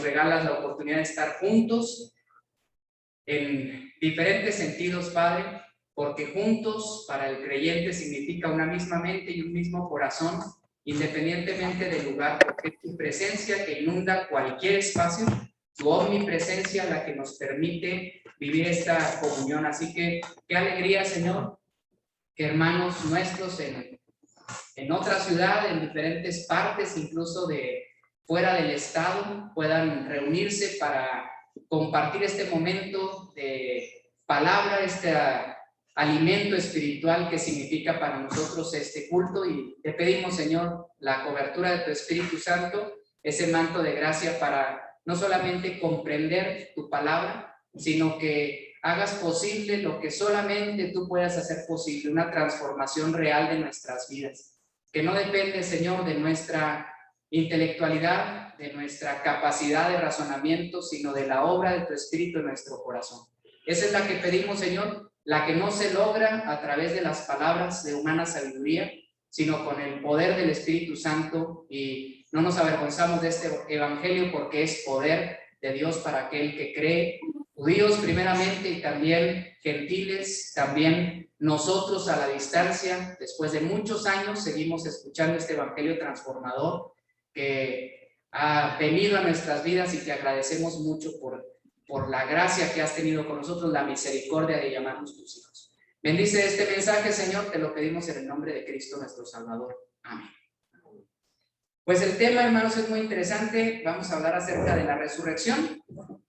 regalas la oportunidad de estar juntos en diferentes sentidos, Padre, porque juntos para el creyente significa una misma mente y un mismo corazón, independientemente del lugar, porque es tu presencia que inunda cualquier espacio, tu omnipresencia la que nos permite vivir esta comunión. Así que qué alegría, Señor, que hermanos nuestros en otra ciudad, en diferentes partes, incluso de fuera del estado, puedan reunirse para compartir este momento de palabra, este alimento espiritual que significa para nosotros este culto. Y te pedimos, Señor, la cobertura de tu Espíritu Santo, ese manto de gracia para no solamente comprender tu palabra, sino que hagas posible lo que solamente tú puedas hacer posible, una transformación real de nuestras vidas, que no depende, Señor, de nuestra intelectualidad, de nuestra capacidad de razonamiento, sino de la obra de tu Espíritu en nuestro corazón. Esa es la que pedimos, Señor, la que no se logra a través de las palabras de humana sabiduría, sino con el poder del Espíritu Santo, y no nos avergonzamos de este evangelio porque es poder de Dios para aquel que cree, judíos primeramente y también gentiles, también nosotros a la distancia, después de muchos años seguimos escuchando este evangelio transformador que ha venido a nuestras vidas y te agradecemos mucho por la gracia que has tenido con nosotros, la misericordia de llamarnos tus hijos. Bendice este mensaje, Señor, te lo pedimos en el nombre de Cristo nuestro Salvador. Amén. Pues el tema, hermanos, es muy interesante. Vamos a hablar acerca de la resurrección,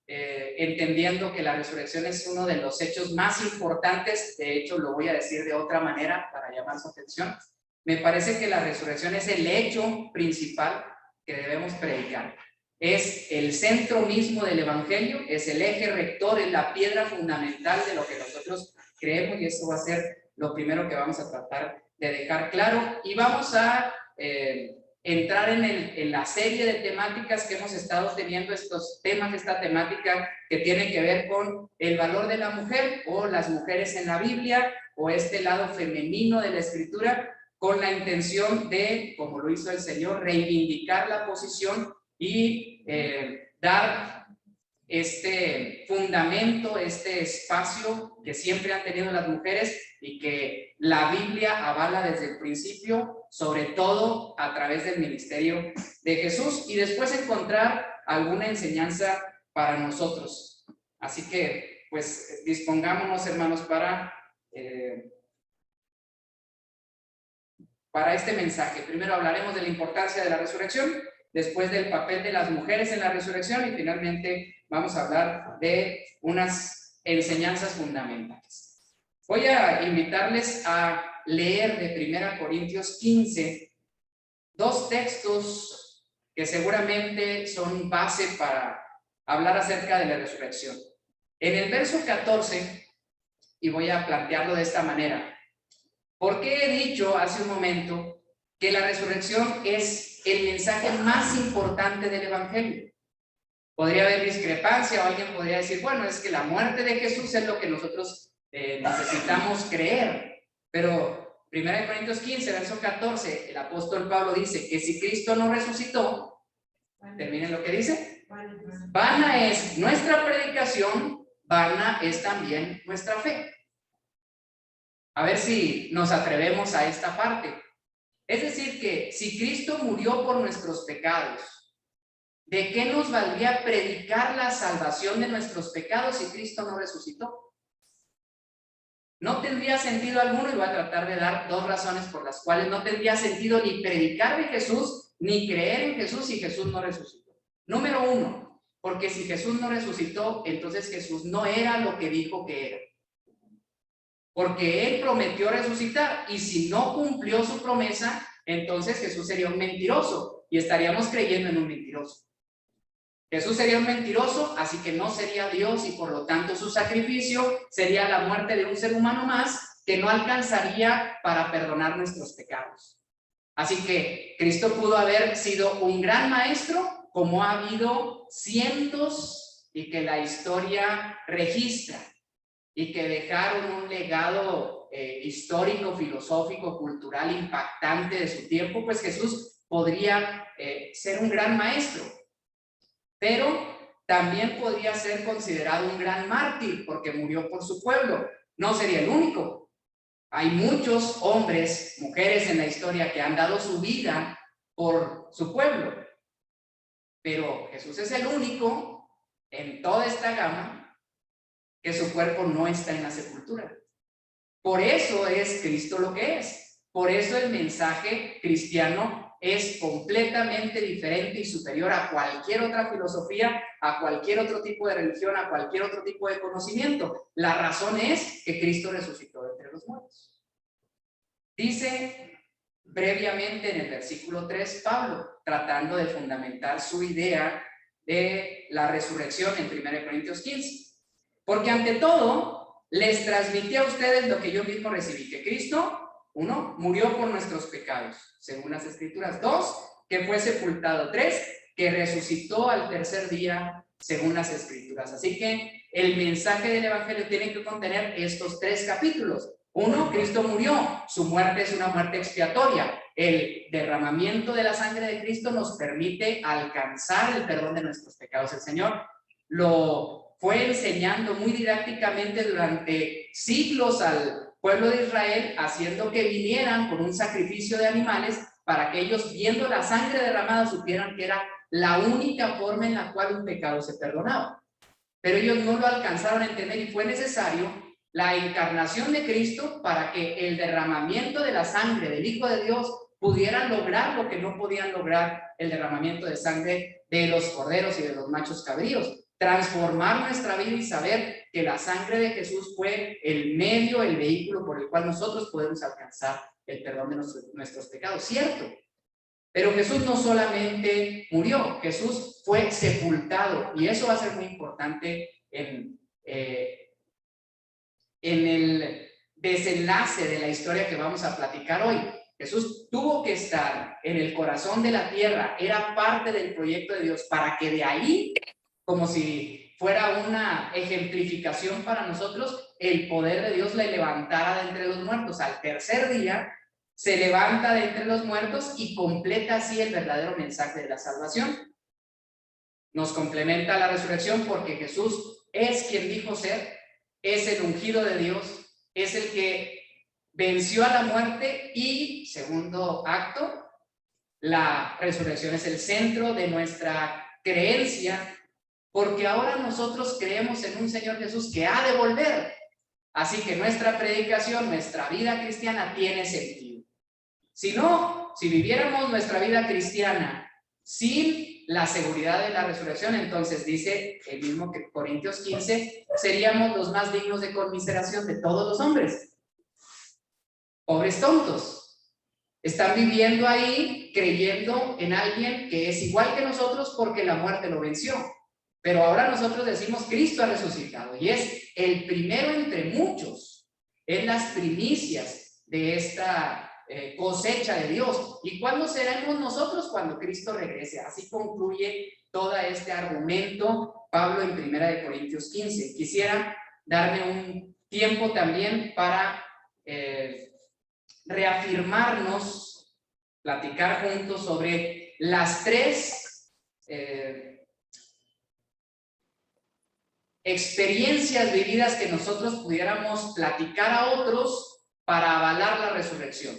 entendiendo que la resurrección es uno de los hechos más importantes. De hecho, lo voy a decir de otra manera para llamar su atención. Me parece que la resurrección es el hecho principal que debemos predicar. Es el centro mismo del evangelio, es el eje rector, es la piedra fundamental de lo que nosotros creemos, y eso va a ser lo primero que vamos a tratar de dejar claro. Y vamos a entrar en la serie de temáticas que hemos estado teniendo, estos temas, esta temática que tiene que ver con el valor de la mujer o las mujeres en la Biblia, o este lado femenino de la Escritura, con la intención de, como lo hizo el Señor, reivindicar la posición y dar este fundamento, este espacio que siempre han tenido las mujeres y que la Biblia avala desde el principio, sobre todo a través del ministerio de Jesús, y después encontrar alguna enseñanza para nosotros. Así que, pues, dispongámonos, hermanos, para este mensaje. Primero hablaremos de la importancia de la resurrección, después del papel de las mujeres en la resurrección, y finalmente vamos a hablar de unas enseñanzas fundamentales. Voy a invitarles a leer de 1 Corintios 15 dos textos que seguramente son base para hablar acerca de la resurrección. En el verso 14, y voy a plantearlo de esta manera: ¿por qué he dicho hace un momento que la resurrección es el mensaje más importante del evangelio? Podría haber discrepancia, o alguien podría decir, bueno, es que la muerte de Jesús es lo que nosotros necesitamos creer. Pero 1 Corintios 15, verso 14, el apóstol Pablo dice que si Cristo no resucitó, terminen lo que dice, vana es nuestra predicación, vana es también nuestra fe. A ver si nos atrevemos a esta parte. Es decir, que si Cristo murió por nuestros pecados, ¿de qué nos valdría predicar la salvación de nuestros pecados si Cristo no resucitó? No tendría sentido alguno, y voy a tratar de dar dos razones por las cuales no tendría sentido ni predicar de Jesús, ni creer en Jesús si Jesús no resucitó. Número uno, porque si Jesús no resucitó, entonces Jesús no era lo que dijo que era. Porque Él prometió resucitar, y si no cumplió su promesa, entonces Jesús sería un mentiroso, y estaríamos creyendo en un mentiroso. Jesús sería un mentiroso, así que no sería Dios, y por lo tanto su sacrificio sería la muerte de un ser humano más que no alcanzaría para perdonar nuestros pecados. Así que Cristo pudo haber sido un gran maestro, como ha habido cientos y que la historia registra, y que dejaron un legado histórico, filosófico, cultural impactante de su tiempo. Pues Jesús podría ser un gran maestro. pero también podría ser considerado un gran mártir porque murió por su pueblo. No sería el único. Hay muchos hombres, mujeres en la historia que han dado su vida por su pueblo, pero Jesús es el único en toda esta gama que su cuerpo no está en la sepultura. Por eso es Cristo lo que es. Por eso el mensaje cristiano es completamente diferente y superior a cualquier otra filosofía, a cualquier otro tipo de religión, a cualquier otro tipo de conocimiento. La razón es que Cristo resucitó de entre los muertos. Dice brevemente en el versículo 3 Pablo, tratando de fundamentar su idea de la resurrección en 1 Corintios 15. Porque ante todo, les transmití a ustedes lo que yo mismo recibí, que Cristo, 1, murió por nuestros pecados, según las Escrituras. 2, que fue sepultado. 3, que resucitó al tercer día, según las Escrituras. Así que el mensaje del Evangelio tiene que contener estos 3 capítulos. 1, Cristo murió, su muerte es una muerte expiatoria. El derramamiento de la sangre de Cristo nos permite alcanzar el perdón de nuestros pecados. El Señor lo fue enseñando muy didácticamente durante siglos al pueblo de Israel, haciendo que vinieran con un sacrificio de animales para que ellos, viendo la sangre derramada, supieran que era la única forma en la cual un pecado se perdonaba. Pero ellos no lo alcanzaron a entender y fue necesario la encarnación de Cristo para que el derramamiento de la sangre del Hijo de Dios pudiera lograr lo que no podían lograr el derramamiento de sangre de los corderos y de los machos cabríos. Transformar nuestra vida y saber que la sangre de Jesús fue el medio, el vehículo por el cual nosotros podemos alcanzar el perdón de nuestros pecados, ¿cierto? Pero Jesús no solamente murió, Jesús fue sepultado, y eso va a ser muy importante en el desenlace de la historia que vamos a platicar hoy. Jesús tuvo que estar en el corazón de la tierra, era parte del proyecto de Dios, para que de ahí, como si fuera una ejemplificación para nosotros, el poder de Dios le levantara de entre los muertos. Al tercer día se levanta de entre los muertos y completa así el verdadero mensaje de la salvación. Nos complementa la resurrección porque Jesús es quien dijo ser, es el ungido de Dios, es el que venció a la muerte y, segundo acto, la resurrección es el centro de nuestra creencia, porque ahora nosotros creemos en un Señor Jesús que ha de volver. Así que nuestra predicación, nuestra vida cristiana tiene sentido. Si no, si viviéramos nuestra vida cristiana sin la seguridad de la resurrección, entonces dice el mismo que Corintios 15, seríamos los más dignos de conmiseración de todos los hombres. Pobres tontos. Están viviendo ahí creyendo en alguien que es igual que nosotros porque la muerte lo venció. Pero ahora nosotros decimos Cristo ha resucitado y es el primero entre muchos, es las primicias de esta cosecha de Dios. ¿Y cuándo seremos nosotros? Cuando Cristo regrese. Así concluye todo este argumento Pablo en 1 Corintios 15. Quisiera darme un tiempo también para reafirmarnos, platicar juntos sobre las 3 experiencias vividas que nosotros pudiéramos platicar a otros para avalar la resurrección.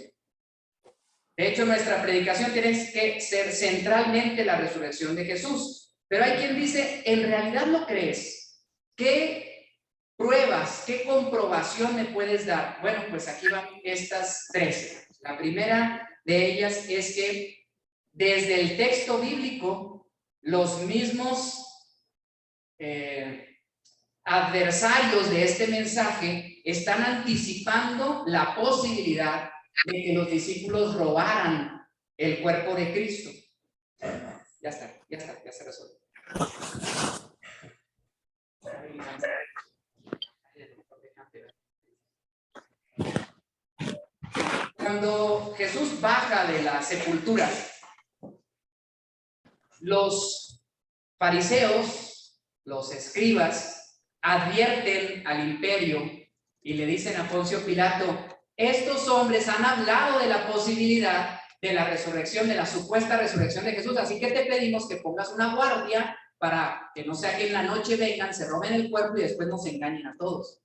De hecho, nuestra predicación tiene que ser centralmente la resurrección de Jesús. Pero hay quien dice, ¿en realidad lo crees? ¿Qué pruebas, qué comprobación me puedes dar? Bueno, pues aquí van estas 3. La primera de ellas es que desde el texto bíblico, los mismos adversarios de este mensaje están anticipando la posibilidad de que los discípulos robaran el cuerpo de Cristo. Ya se resuelve. Cuando Jesús baja de la sepultura, los fariseos, los escribas, advierten al imperio y le dicen a Poncio Pilato, estos hombres han hablado de la posibilidad de la resurrección, de la supuesta resurrección de Jesús, así que te pedimos que pongas una guardia para que no sea que en la noche vengan, se roben el cuerpo y después nos engañen a todos.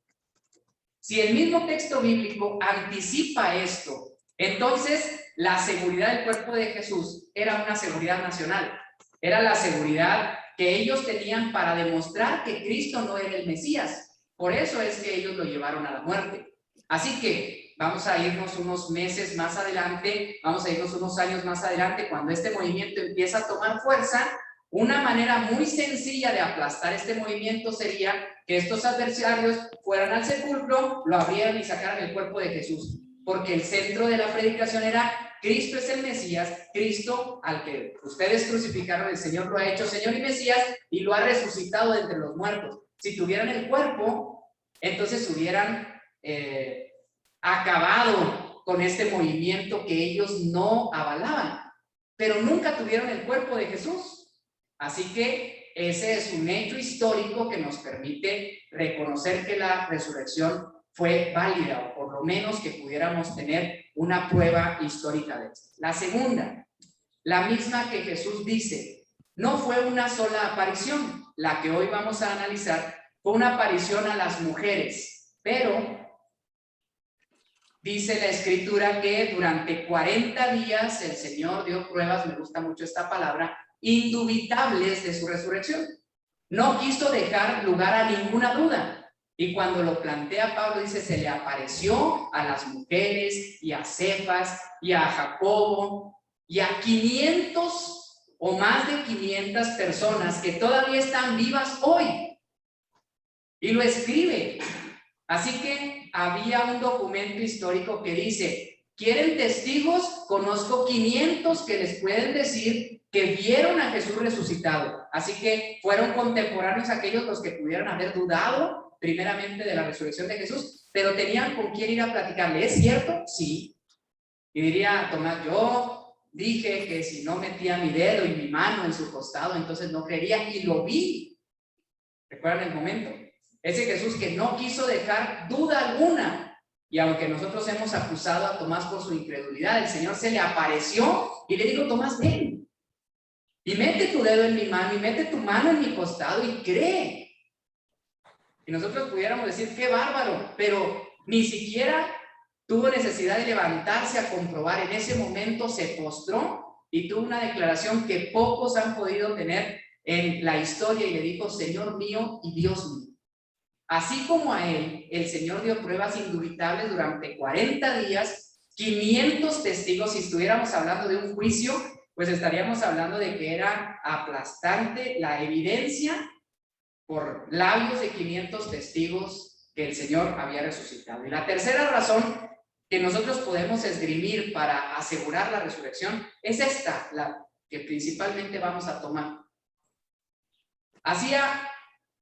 Si el mismo texto bíblico anticipa esto, entonces la seguridad del cuerpo de Jesús era una seguridad nacional. Era la seguridad que ellos tenían para demostrar que Cristo no era el Mesías. Por eso es que ellos lo llevaron a la muerte. Así que vamos a irnos unos meses más adelante, vamos a irnos unos años más adelante, cuando este movimiento empieza a tomar fuerza. Una manera muy sencilla de aplastar este movimiento sería que estos adversarios fueran al sepulcro, lo abrieran y sacaran el cuerpo de Jesús, porque el centro de la predicación era: Cristo es el Mesías, Cristo al que ustedes crucificaron, el Señor lo ha hecho Señor y Mesías y lo ha resucitado de entre los muertos. Si tuvieran el cuerpo, entonces hubieran acabado con este movimiento que ellos no avalaban, pero nunca tuvieron el cuerpo de Jesús. Así que ese es un hecho histórico que nos permite reconocer que la resurrección fue válida, o por lo menos que pudiéramos tener una prueba histórica de esto. La segunda, la misma que Jesús dice, no fue una sola aparición. La que hoy vamos a analizar fue una aparición a las mujeres, pero dice la Escritura que durante 40 días el Señor dio pruebas, me gusta mucho esta palabra, indubitables de su resurrección. No quiso dejar lugar a ninguna duda. Y cuando lo plantea Pablo, dice, se le apareció a las mujeres y a Cefas y a Jacobo y a 500 o más de 500 personas que todavía están vivas hoy. Y lo escribe. Así que había un documento histórico que dice, ¿quieren testigos? Conozco 500 que les pueden decir que vieron a Jesús resucitado. Así que fueron contemporáneos aquellos los que pudieron haber dudado primeramente de la resurrección de Jesús, pero tenían con quién ir a platicarle. ¿Es cierto? Sí. Y diría Tomás, yo dije que si no metía mi dedo y mi mano en su costado, entonces no creería, y lo vi. ¿Recuerdan el momento? Ese Jesús que no quiso dejar duda alguna. Y aunque nosotros hemos acusado a Tomás por su incredulidad, el Señor se le apareció y le dijo, Tomás, ven. Y mete tu dedo en mi mano y mete tu mano en mi costado y cree. Y nosotros pudiéramos decir, qué bárbaro, pero ni siquiera tuvo necesidad de levantarse a comprobar. En ese momento se postró y tuvo una declaración que pocos han podido tener en la historia y le dijo, Señor mío y Dios mío. Así como a él, el Señor dio pruebas indubitables durante 40 días, 500 testigos. Si estuviéramos hablando de un juicio, pues estaríamos hablando de que era aplastante la evidencia por labios de 500 testigos que el Señor había resucitado. Y la tercera razón que nosotros podemos esgrimir para asegurar la resurrección es esta, la que principalmente vamos a tomar. Hacía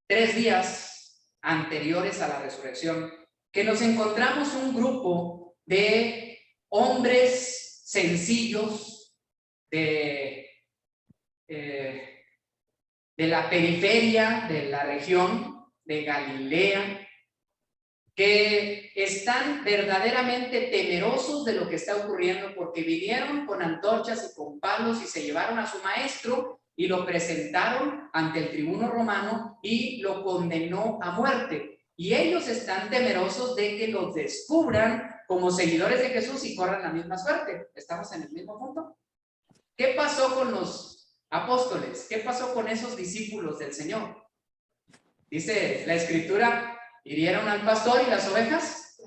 3 días anteriores a la resurrección que nos encontramos un grupo de hombres sencillos de la periferia de la región de Galilea, que están verdaderamente temerosos de lo que está ocurriendo, porque vinieron con antorchas y con palos y se llevaron a su maestro y lo presentaron ante el tribuno romano y lo condenó a muerte. Y ellos están temerosos de que los descubran como seguidores de Jesús y corran la misma suerte. ¿Estamos en el mismo punto? ¿Qué pasó con los apóstoles? ¿Qué pasó con esos discípulos del Señor? Dice la Escritura, hirieron al pastor y las ovejas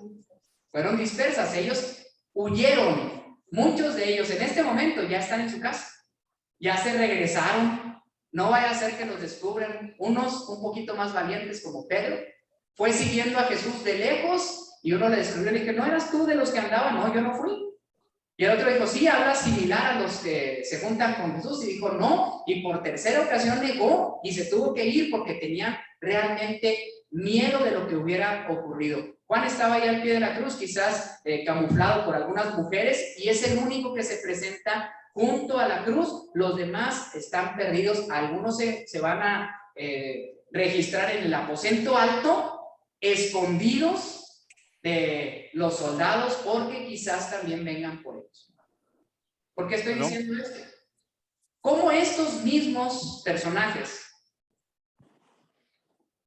fueron dispersas. Ellos huyeron. Muchos de ellos en este momento ya están en su casa. Ya se regresaron. No vaya a ser que los descubran. Unos un poquito más valientes como Pedro fue siguiendo a Jesús de lejos y uno le descubrió y le dije, ¿no eras tú de los que andaban? No, yo no fui. Y el otro dijo, sí, habla similar a los que se juntan con Jesús. Y dijo, no. Y por tercera ocasión negó y se tuvo que ir porque tenía realmente miedo de lo que hubiera ocurrido. Juan estaba ahí al pie de la cruz, quizás camuflado por algunas mujeres, y es el único que se presenta junto a la cruz. Los demás están perdidos. Algunos se van a registrar en el aposento alto, escondidos de los soldados, porque quizás también vengan por ellos. ¿Por qué estoy diciendo esto? ¿Cómo estos mismos personajes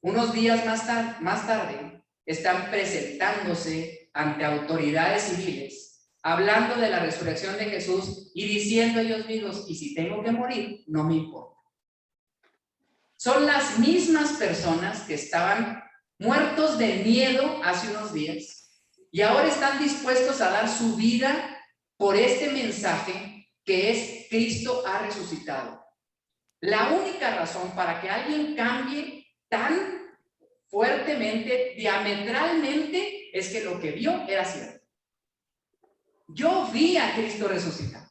Unos días más tarde, están presentándose ante autoridades civiles, hablando de la resurrección de Jesús y diciendo ellos mismos, y si tengo que morir, no me importa. Son las mismas personas que estaban muertos de miedo hace unos días y ahora están dispuestos a dar su vida por este mensaje que es Cristo ha resucitado. La única razón para que alguien cambie tan fuertemente, diametralmente, es que lo que vio era cierto. Yo vi a Cristo resucitado.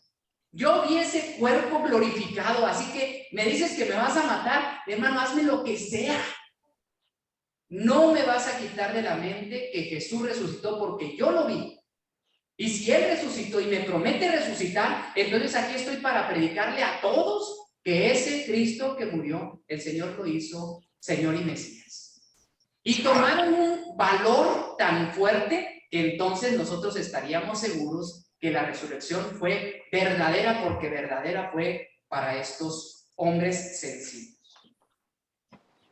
Yo vi ese cuerpo glorificado, así que me dices que me vas a matar, hermano, hazme lo que sea. No me vas a quitar de la mente que Jesús resucitó porque yo lo vi. Y si Él resucitó y me promete resucitar, entonces aquí estoy para predicarle a todos que ese Cristo que murió, el Señor lo hizo Señor y Mesías. Y tomaron un valor tan fuerte que entonces nosotros estaríamos seguros que la resurrección fue verdadera, porque verdadera fue para estos hombres sencillos.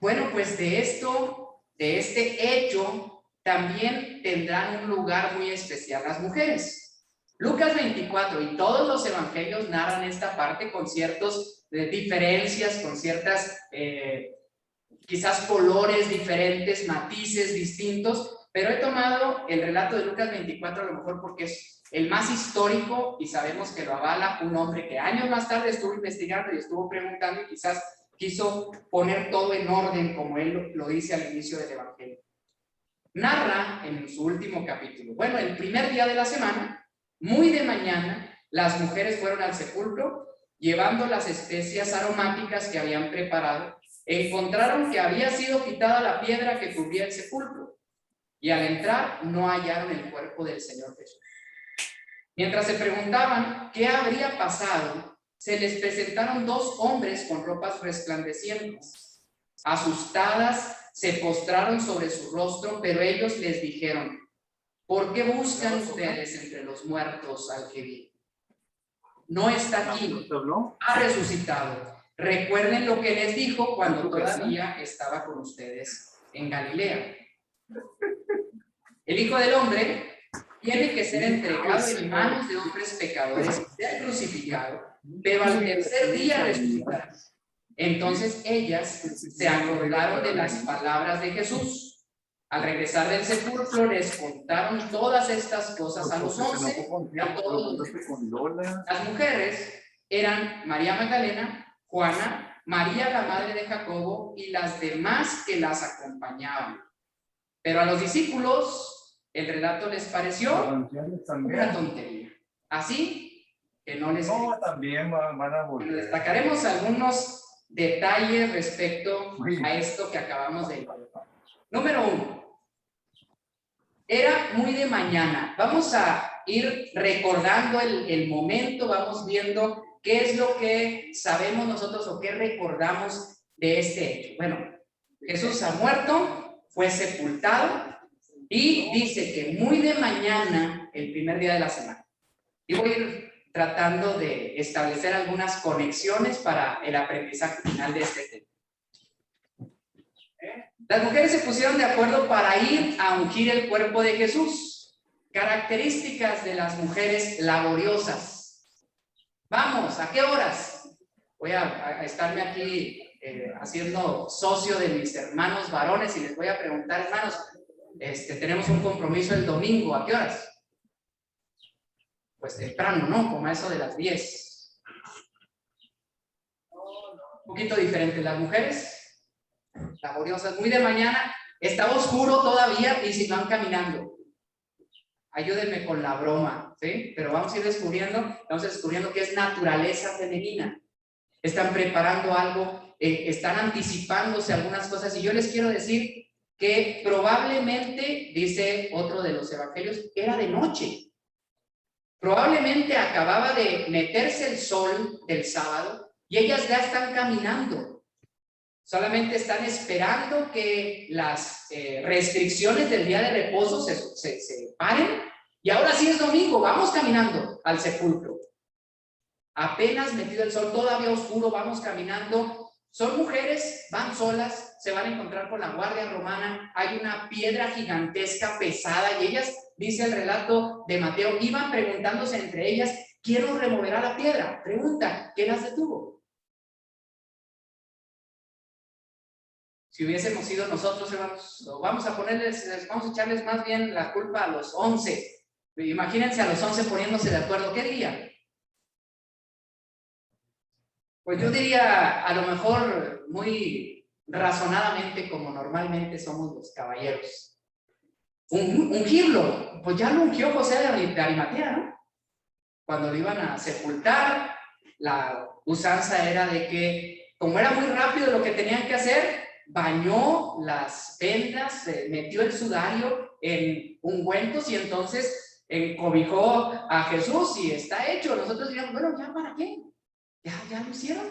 Bueno, pues de este hecho, también tendrán un lugar muy especial las mujeres. Lucas 24 y todos los evangelios narran esta parte con ciertas diferencias, con ciertas quizás colores diferentes, matices distintos, pero he tomado el relato de Lucas 24 a lo mejor porque es el más histórico y sabemos que lo avala un hombre que años más tarde estuvo investigando y estuvo preguntando y quizás quiso poner todo en orden como él lo dice al inicio del evangelio. Narra en su último capítulo, bueno, el primer día de la semana, muy de mañana, las mujeres fueron al sepulcro llevando las especias aromáticas que habían preparado. Encontraron que había sido quitada la piedra que cubría el sepulcro y al entrar no hallaron el cuerpo del Señor Jesús. Mientras se preguntaban qué habría pasado, se les presentaron dos hombres con ropas resplandecientes. Asustadas, se postraron sobre su rostro, pero ellos les dijeron, ¿por qué buscan ustedes entre los muertos al que vive? No está aquí, ha resucitado. Recuerden lo que les dijo cuando todavía estaba con ustedes en Galilea. El Hijo del Hombre tiene que ser entregado en manos de hombres pecadores y ser crucificado, pero al tercer día resucitará. Entonces ellas se acordaron de las palabras de Jesús. Al regresar del sepulcro les contaron todas estas cosas a los 11 y a todos los demás. Las mujeres eran María Magdalena, Juana, María la madre de Jacobo y las demás que las acompañaban. Pero a los discípulos el relato les pareció una tontería. Así que no les creen. También van a volver. Destacaremos algunos detalles respecto a esto que acabamos de ver. Número 1. Era muy de mañana. Vamos a ir recordando el momento, vamos viendo qué es lo que sabemos nosotros o qué recordamos de este hecho. Bueno, Jesús ha muerto, fue sepultado y dice que muy de mañana, el primer día de la semana. Y voy a ir tratando de establecer algunas conexiones para el aprendizaje final de este tema. Las mujeres se pusieron de acuerdo para ir a ungir el cuerpo de Jesús. Características de las mujeres laboriosas. Vamos, ¿a qué horas? Voy a estarme aquí haciendo socio de mis hermanos varones y les voy a preguntar, hermanos, tenemos un compromiso el domingo, ¿a qué horas? Pues temprano, ¿no? Como a eso de las 10. Un poquito diferente. Las mujeres laboriosas, muy de mañana, está oscuro todavía y si van caminando. Ayúdenme con la broma, ¿sí? Pero vamos a ir descubriendo que es naturaleza femenina. Están preparando algo, están anticipándose algunas cosas y yo les quiero decir que probablemente, dice otro de los evangelios, era de noche. Probablemente acababa de meterse el sol del sábado y ellas ya están caminando. Solamente están esperando que las restricciones del día de reposo se paren y ahora sí es domingo, vamos caminando al sepulcro. Apenas metido el sol, todavía oscuro, vamos caminando Son mujeres, van solas, se van a encontrar con la guardia romana, hay una piedra gigantesca, pesada, y ellas, dice el relato de Mateo, iban preguntándose entre ellas, ¿quién nos removerá la piedra? Pregunta, ¿quién las detuvo? Si hubiésemos sido nosotros, hermanos, vamos a echarles más bien la culpa a los 11. Imagínense a los 11 poniéndose de acuerdo, ¿qué diría? Pues yo diría, a lo mejor muy razonadamente, como normalmente somos los caballeros, ungirlo, pues ya lo ungió José de Arimatea, ¿no? Cuando lo iban a sepultar, la usanza era de que, como era muy rápido lo que tenían que hacer, bañó las vendas, metió el sudario en ungüentos y entonces encobijó a Jesús y está hecho. Nosotros diríamos, bueno, ¿ya para qué? Ya lo hicieron.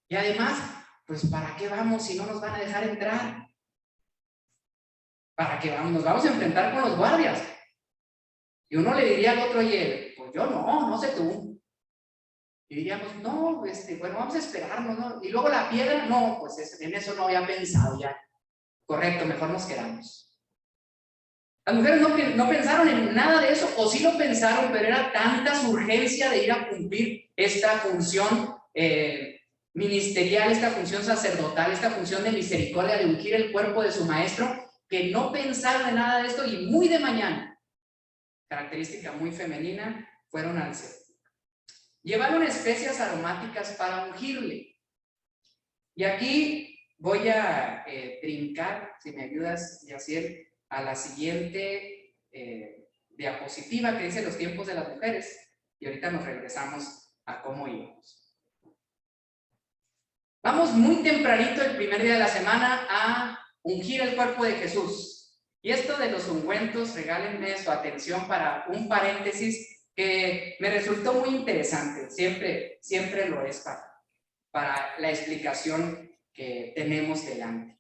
Y además, pues ¿para qué vamos si no nos van a dejar entrar? ¿Para qué vamos? Nos vamos a enfrentar con los guardias. Y uno le diría al otro, oye, pues yo no sé tú. Y diríamos, no, bueno, vamos a esperarnos, ¿no? Y luego la piedra, no, pues en eso no había pensado ya. Correcto, mejor nos quedamos. Las mujeres no pensaron en nada de eso, o sí lo pensaron, pero era tanta su urgencia de ir a cumplir esta función ministerial, esta función sacerdotal, esta función de misericordia, de ungir el cuerpo de su maestro, que no pensaron en nada de esto y muy de mañana, característica muy femenina, fueron al sepulcro. Llevaron especias aromáticas para ungirle. Y aquí voy a brincar, si me ayudas, Yaciel, a la siguiente diapositiva que dice los tiempos de las mujeres. Y ahorita nos regresamos a cómo íbamos. Vamos muy tempranito el primer día de la semana a ungir el cuerpo de Jesús. Y esto de los ungüentos, regálenme su atención para un paréntesis que me resultó muy interesante, siempre lo es para la explicación que tenemos delante.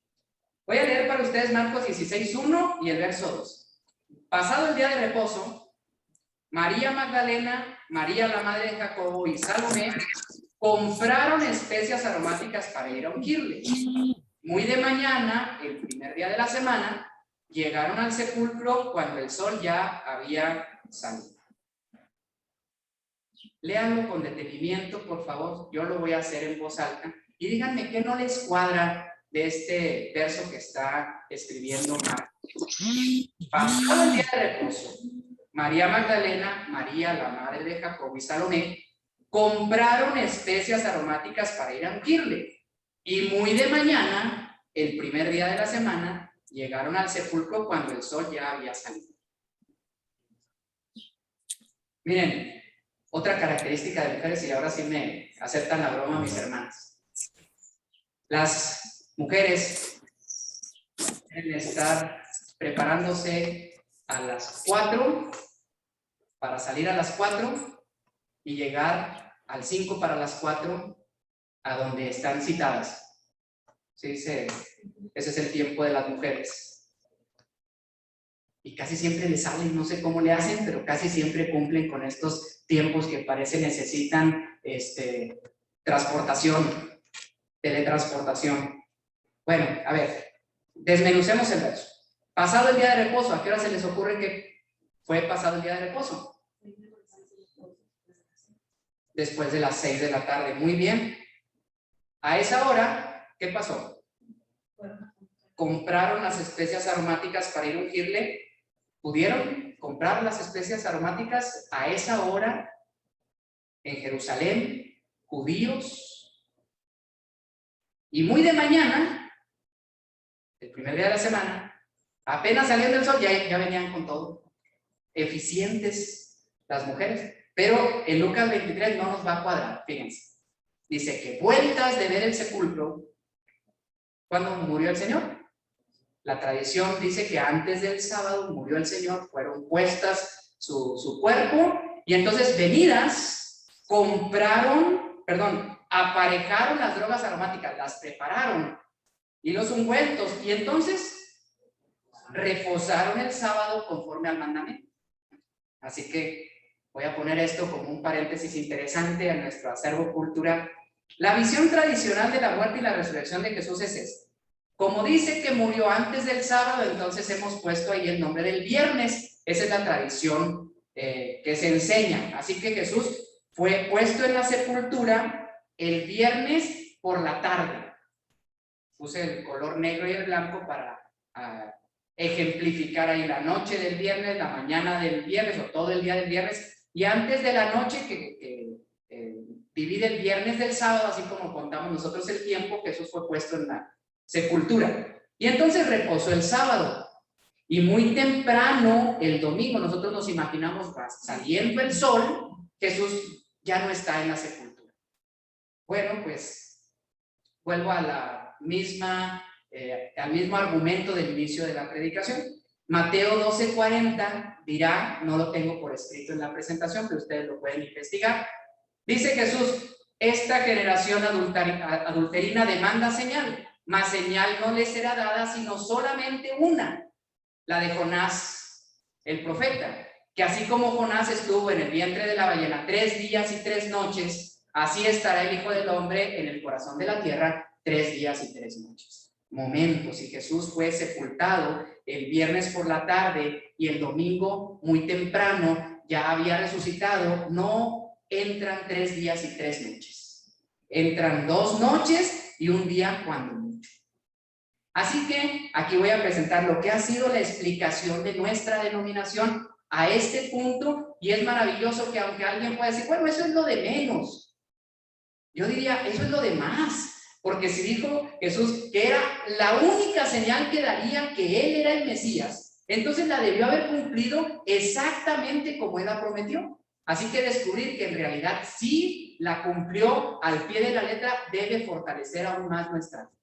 Voy a leer para ustedes Marcos 16:1 y el verso 2. Pasado el día de reposo, María Magdalena, María la madre de Jacobo y Salomé compraron especias aromáticas para ir a ungirle. Muy de mañana, el primer día de la semana, llegaron al sepulcro cuando el sol ya había salido. Léanlo con detenimiento, por favor. Yo lo voy a hacer en voz alta. Y díganme qué no les cuadra de este verso que está escribiendo Marcos. Pasado el día de reposo, María Magdalena, María, la madre de Jacobo y Salomé, compraron especias aromáticas para ir a ungirle. Y muy de mañana, el primer día de la semana, llegaron al sepulcro cuando el sol ya había salido. Miren, otra característica de mujeres, y ahora sí me aceptan la broma mis hermanas. Las mujeres deben estar preparándose a las 4 para salir a las 4 y llegar al 5 para las 4 a donde están citadas. ¿Sí? Ese es el tiempo de las mujeres. Y casi siempre les salen, no sé cómo le hacen, pero casi siempre cumplen con estos tiempos que parece necesitan transportación, teletransportación. Bueno, a ver, desmenucemos el verso. Pasado el día de reposo, ¿a qué hora se les ocurre que fue pasado el día de reposo? Después de las 6 de la tarde, muy bien. A esa hora, ¿qué pasó? Compraron las especias aromáticas para ir a ungirle. ¿Pudieron comprar las especias aromáticas a esa hora en Jerusalén, judíos? Y muy de mañana, el primer día de la semana, apenas saliendo el sol, ya venían con todo. Eficientes las mujeres. Pero en Lucas 23 no nos va a cuadrar, fíjense. Dice que vueltas de ver el sepulcro, ¿cuándo murió el Señor? La tradición dice que antes del sábado murió el Señor, fueron puestas su cuerpo, y entonces venidas, aparejaron las drogas aromáticas, las prepararon, y los ungüentos, y entonces reposaron el sábado conforme al mandamiento. Así que voy a poner esto como un paréntesis interesante a nuestro acervo cultural. La visión tradicional de la muerte y la resurrección de Jesús es esta. Como dice que murió antes del sábado, entonces hemos puesto ahí el nombre del viernes. Esa es la tradición que se enseña. Así que Jesús fue puesto en la sepultura el viernes por la tarde. Puse el color negro y el blanco para ejemplificar ahí la noche del viernes, la mañana del viernes o todo el día del viernes. Y antes de la noche que divide el viernes del sábado, así como contamos nosotros el tiempo, Jesús fue puesto en la sepultura. Y entonces reposó el sábado. Y muy temprano, el domingo, nosotros nos imaginamos, saliendo el sol, Jesús ya no está en la sepultura. Bueno, pues vuelvo a al mismo argumento del inicio de la predicación. Mateo 12:40 dirá, no lo tengo por escrito en la presentación, pero ustedes lo pueden investigar. Dice Jesús: esta generación adulterina demanda señal, mas señal no le será dada sino solamente una, la de Jonás, el profeta, que así como Jonás estuvo en el vientre de la ballena 3 días y 3 noches, así estará el Hijo del Hombre en el corazón de la tierra 3 días y 3 noches. Momentos, si Jesús fue sepultado el viernes por la tarde y el domingo muy temprano ya había resucitado, no entran 3 días y 3 noches. Entran 2 noches y un día cuando mucho. Así que aquí voy a presentar lo que ha sido la explicación de nuestra denominación a este punto, y es maravilloso que aunque alguien pueda decir, bueno, eso es lo de menos, yo diría, eso es lo de más, porque si dijo Jesús que era la única señal que daría que Él era el Mesías, entonces la debió haber cumplido exactamente como Él la prometió. Así que descubrir que en realidad sí la cumplió al pie de la letra debe fortalecer aún más nuestra fe.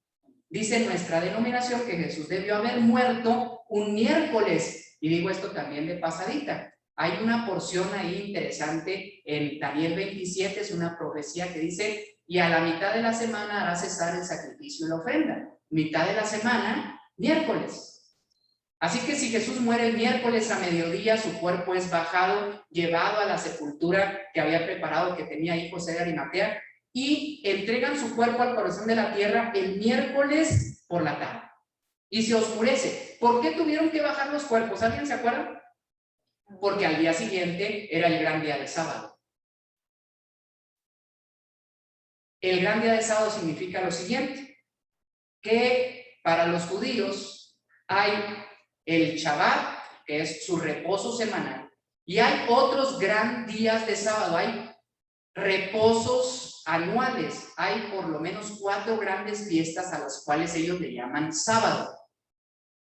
Dice nuestra denominación que Jesús debió haber muerto un miércoles, y digo esto también de pasadita. Hay una porción ahí interesante en Daniel 27, es una profecía que dice: y a la mitad de la semana hará cesar el sacrificio y la ofrenda. Mitad de la semana, miércoles. Así que si Jesús muere el miércoles a mediodía, su cuerpo es bajado, llevado a la sepultura que había preparado, que tenía ahí José de Arimatea, y entregan su cuerpo al corazón de la tierra el miércoles por la tarde. Y se oscurece. ¿Por qué tuvieron que bajar los cuerpos? ¿Alguien se acuerda? Porque al día siguiente era el gran día de sábado. El gran día de sábado significa lo siguiente, que para los judíos hay el Shabbat, que es su reposo semanal, y hay otros gran días de sábado, hay reposos anuales, hay por lo menos 4 grandes fiestas a las cuales ellos le llaman sábado.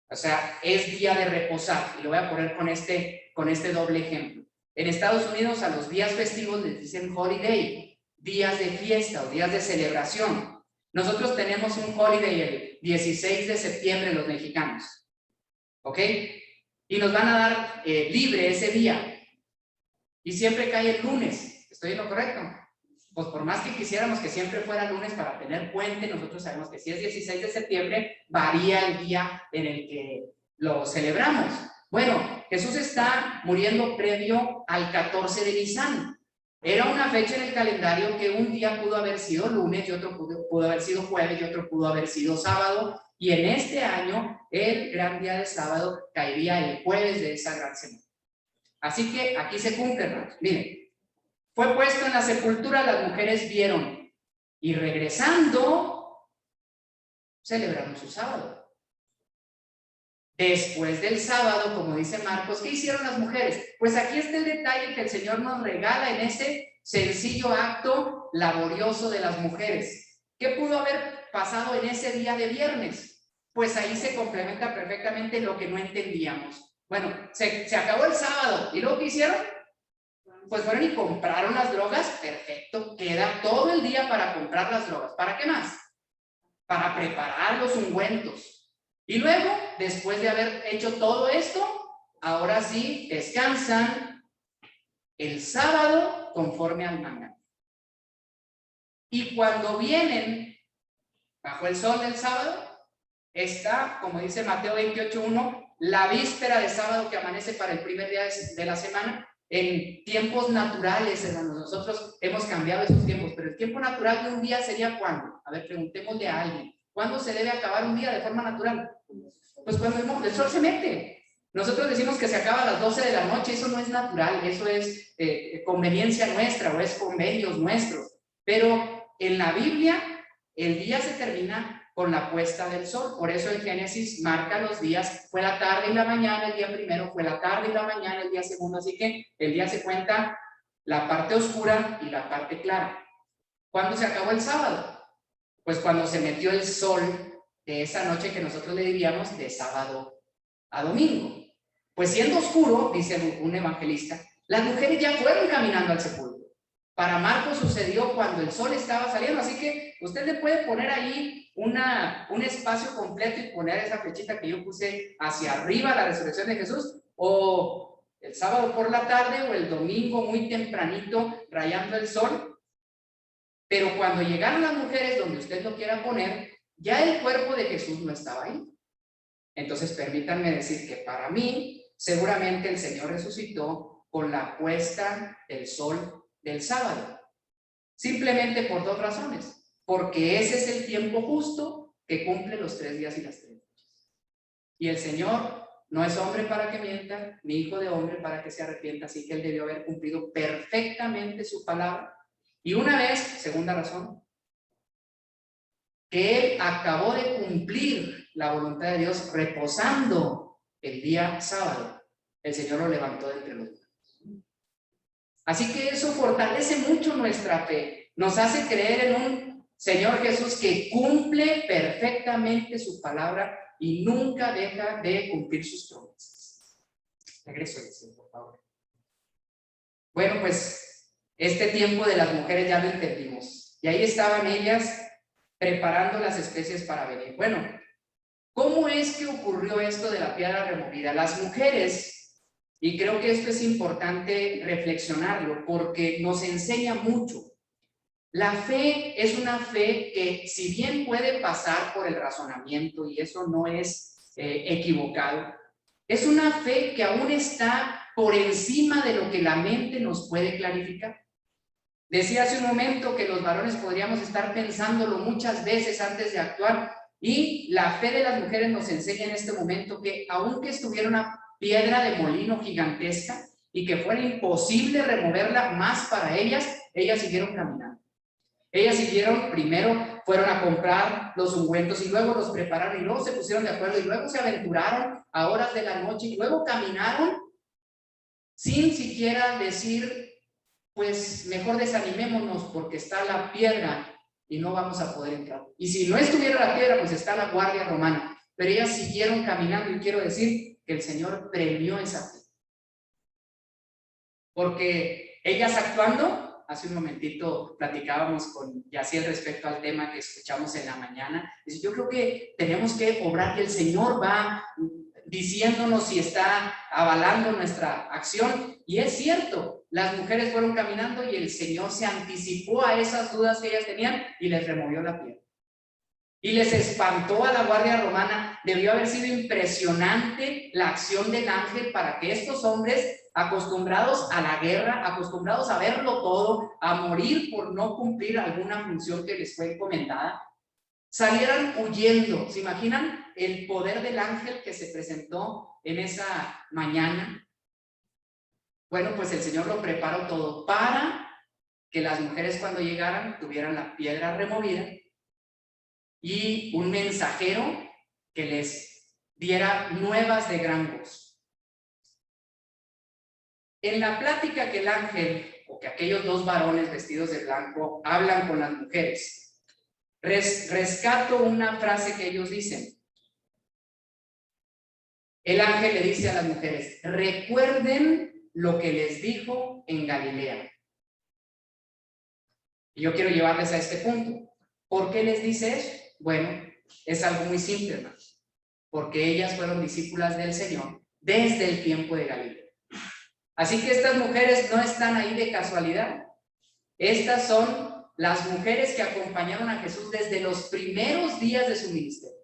O sea, es día de reposar, y lo voy a poner con este doble ejemplo. En Estados Unidos a los días festivos les dicen holiday, días de fiesta o días de celebración. Nosotros tenemos un holiday el 16 de septiembre los mexicanos, ¿ok? Y nos van a dar libre ese día, y siempre cae el lunes. ¿Estoy en lo correcto? Pues por más que quisiéramos que siempre fuera lunes para tener puente, nosotros sabemos que si es 16 de septiembre, varía el día en el que lo celebramos. Bueno, Jesús está muriendo previo al 14 de Nisan. Era una fecha en el calendario que un día pudo haber sido lunes, y otro pudo haber sido jueves, y otro pudo haber sido sábado, y en este año el gran día de sábado caería el jueves de esa gran semana. Así que aquí se cumple, hermanos. Miren, fue puesto en la sepultura, las mujeres vieron, y regresando celebraron su sábado. Después del sábado, como dice Marcos, ¿qué hicieron las mujeres? Pues aquí está el detalle que el Señor nos regala en ese sencillo acto laborioso de las mujeres. ¿Qué pudo haber pasado en ese día de viernes? Pues ahí se complementa perfectamente lo que no entendíamos. Bueno, se acabó el sábado, ¿y luego qué hicieron? Pues fueron y compraron las drogas. Perfecto, queda todo el día para comprar las drogas. ¿Para qué más? Para preparar los ungüentos. Y luego, después de haber hecho todo esto, ahora sí descansan el sábado conforme al mandato. Y cuando vienen bajo el sol del sábado, está, como dice Mateo 28:1, la víspera de sábado que amanece para el primer día de la semana. en tiempos naturales, hermanos. Nosotros hemos cambiado esos tiempos, pero el tiempo natural de un día sería ¿cuándo? A ver, preguntémosle a alguien. ¿Cuándo se debe acabar un día de forma natural? Pues cuando el sol se mete. Nosotros decimos que se acaba a las 12 de la noche, eso no es natural, eso es conveniencia nuestra o es convenios nuestros. Pero en la Biblia, el día se termina con la puesta del sol. Por eso en Génesis marca los días, fue la tarde y la mañana, el día primero, fue la tarde y la mañana, el día segundo. Así que el día se cuenta la parte oscura y la parte clara. ¿Cuándo se acabó el sábado? Pues cuando se metió el sol de esa noche que nosotros le diríamos de sábado a domingo. Pues siendo oscuro, dice un evangelista, las mujeres ya fueron caminando al sepulcro. Para Marcos sucedió cuando el sol estaba saliendo, así que usted le puede poner ahí un espacio completo y poner esa flechita que yo puse hacia arriba, la resurrección de Jesús, o el sábado por la tarde o el domingo muy tempranito rayando el sol. Pero cuando llegaron las mujeres, donde usted lo quiera poner, ya el cuerpo de Jesús no estaba ahí. Entonces permítanme decir que para mí, seguramente el Señor resucitó con la puesta del sol del sábado. Simplemente por dos razones. Porque ese es el tiempo justo que cumple los 3 días y las 3 noches. Y el Señor no es hombre para que mienta, ni hijo de hombre para que se arrepienta, así que Él debió haber cumplido perfectamente su palabra. Y una vez, segunda razón, que Él acabó de cumplir la voluntad de Dios reposando el día sábado, el Señor lo levantó de entre los muertos. Así que eso fortalece mucho nuestra fe, nos hace creer en un Señor Jesús que cumple perfectamente su palabra y nunca deja de cumplir sus promesas. Regreso a por favor. Bueno, pues este tiempo de las mujeres ya lo entendimos. Y ahí estaban ellas preparando las especies para venir. Bueno, ¿cómo es que ocurrió esto de la piedra removida? Las mujeres, y creo que esto es importante reflexionarlo porque nos enseña mucho. La fe es una fe que, si bien puede pasar por el razonamiento, y eso no es equivocado, es una fe que aún está por encima de lo que la mente nos puede clarificar. Decía hace un momento que los varones podríamos estar pensándolo muchas veces antes de actuar, y la fe de las mujeres nos enseña en este momento que aunque estuviera una piedra de molino gigantesca y que fuera imposible removerla más para ellas, ellas siguieron caminando. Ellas siguieron, primero fueron a comprar los ungüentos y luego los prepararon y luego se pusieron de acuerdo y luego se aventuraron a horas de la noche y luego caminaron sin siquiera decir, pues mejor desanimémonos porque está la piedra y no vamos a poder entrar. Y si no estuviera la piedra, pues está la guardia romana. Pero ellas siguieron caminando y quiero decir que el Señor premió esa fe. Porque ellas actuando, hace un momentito platicábamos con Yaciel respecto al tema que escuchamos en la mañana, dice, yo creo que tenemos que obrar, que el Señor va diciéndonos si está avalando nuestra acción, y es cierto, las mujeres fueron caminando y el Señor se anticipó a esas dudas que ellas tenían y les removió la piedra. Y les espantó a la guardia romana. Debió haber sido impresionante la acción del ángel para que estos hombres, acostumbrados a la guerra, acostumbrados a verlo todo, a morir por no cumplir alguna función que les fue encomendada, salieran huyendo. ¿Se imaginan el poder del ángel que se presentó en esa mañana? Bueno, pues el Señor lo preparó todo para que las mujeres cuando llegaran tuvieran la piedra removida y un mensajero que les diera nuevas de gran gozo. En la plática que el ángel, o que aquellos dos varones vestidos de blanco hablan con las mujeres, rescato una frase que ellos dicen. El ángel le dice a las mujeres, recuerden lo que les dijo en Galilea. Y yo quiero llevarles a este punto. ¿Por qué les dice eso? Bueno, es algo muy simple, hermanos. Porque ellas fueron discípulas del Señor desde el tiempo de Galilea. Así que estas mujeres no están ahí de casualidad. Estas son las mujeres que acompañaron a Jesús desde los primeros días de su ministerio.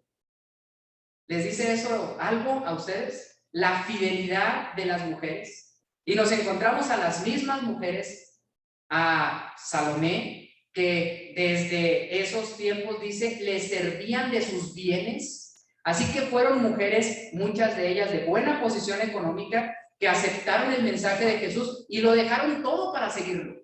¿Les dice eso algo a ustedes? La fidelidad de las mujeres. Y nos encontramos a las mismas mujeres, a Salomé, que desde esos tiempos, dice, le servían de sus bienes. Así que fueron mujeres, muchas de ellas de buena posición económica, que aceptaron el mensaje de Jesús y lo dejaron todo para seguirlo.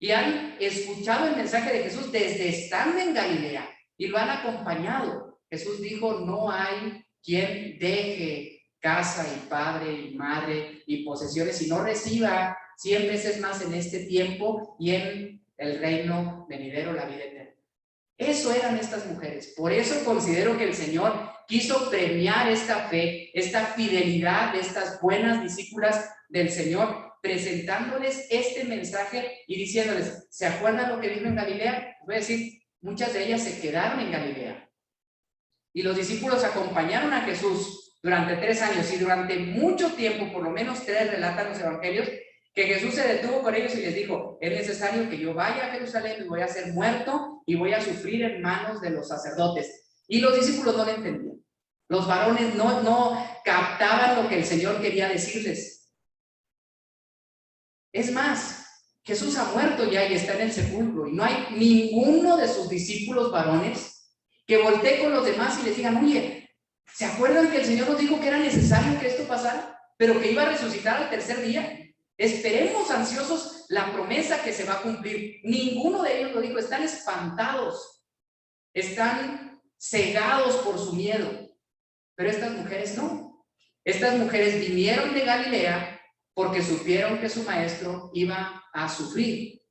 Y han escuchado el mensaje de Jesús desde estando en Galilea y lo han acompañado. Jesús dijo, no hay quien deje casa y padre y madre y posesiones y no reciba 100 veces más en este tiempo y en el reino venidero, la vida eterna. Eso eran estas mujeres. Por eso considero que el Señor quiso premiar esta fe, esta fidelidad de estas buenas discípulas del Señor, presentándoles este mensaje y diciéndoles, ¿se acuerdan lo que dijo en Galilea? Voy a decir, muchas de ellas se quedaron en Galilea. Y los discípulos acompañaron a Jesús durante 3 años y durante mucho tiempo, por lo menos 3 relatan los evangelios, que Jesús se detuvo con ellos y les dijo, es necesario que yo vaya a Jerusalén y voy a ser muerto y voy a sufrir en manos de los sacerdotes. Y los discípulos no lo entendían. Los varones no captaban lo que el Señor quería decirles. Es más, Jesús ha muerto ya y está en el sepulcro y no hay ninguno de sus discípulos varones que voltee con los demás y les digan, oye, ¿se acuerdan que el Señor nos dijo que era necesario que esto pasara? Pero que iba a resucitar al tercer día. Esperemos ansiosos la promesa que se va a cumplir. Ninguno de ellos lo dijo, están espantados, están cegados por su miedo. Pero estas mujeres no. Estas mujeres vinieron de Galilea porque supieron que su maestro iba a sufrir.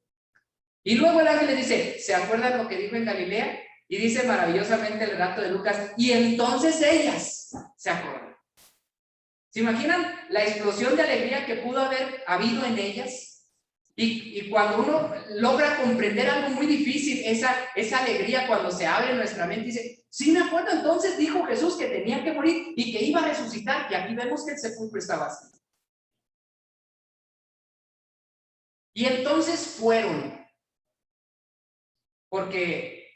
Y luego el ángel le dice, ¿se acuerdan lo que dijo en Galilea? Y dice maravillosamente el relato de Lucas, y entonces ellas se acordaron. ¿Se imaginan la explosión de alegría que pudo haber habido en ellas? Y cuando uno logra comprender algo muy difícil, esa alegría cuando se abre nuestra mente y dice, sí me acuerdo, entonces dijo Jesús que tenía que morir y que iba a resucitar, y aquí vemos que el sepulcro estaba vacío. Y entonces fueron, porque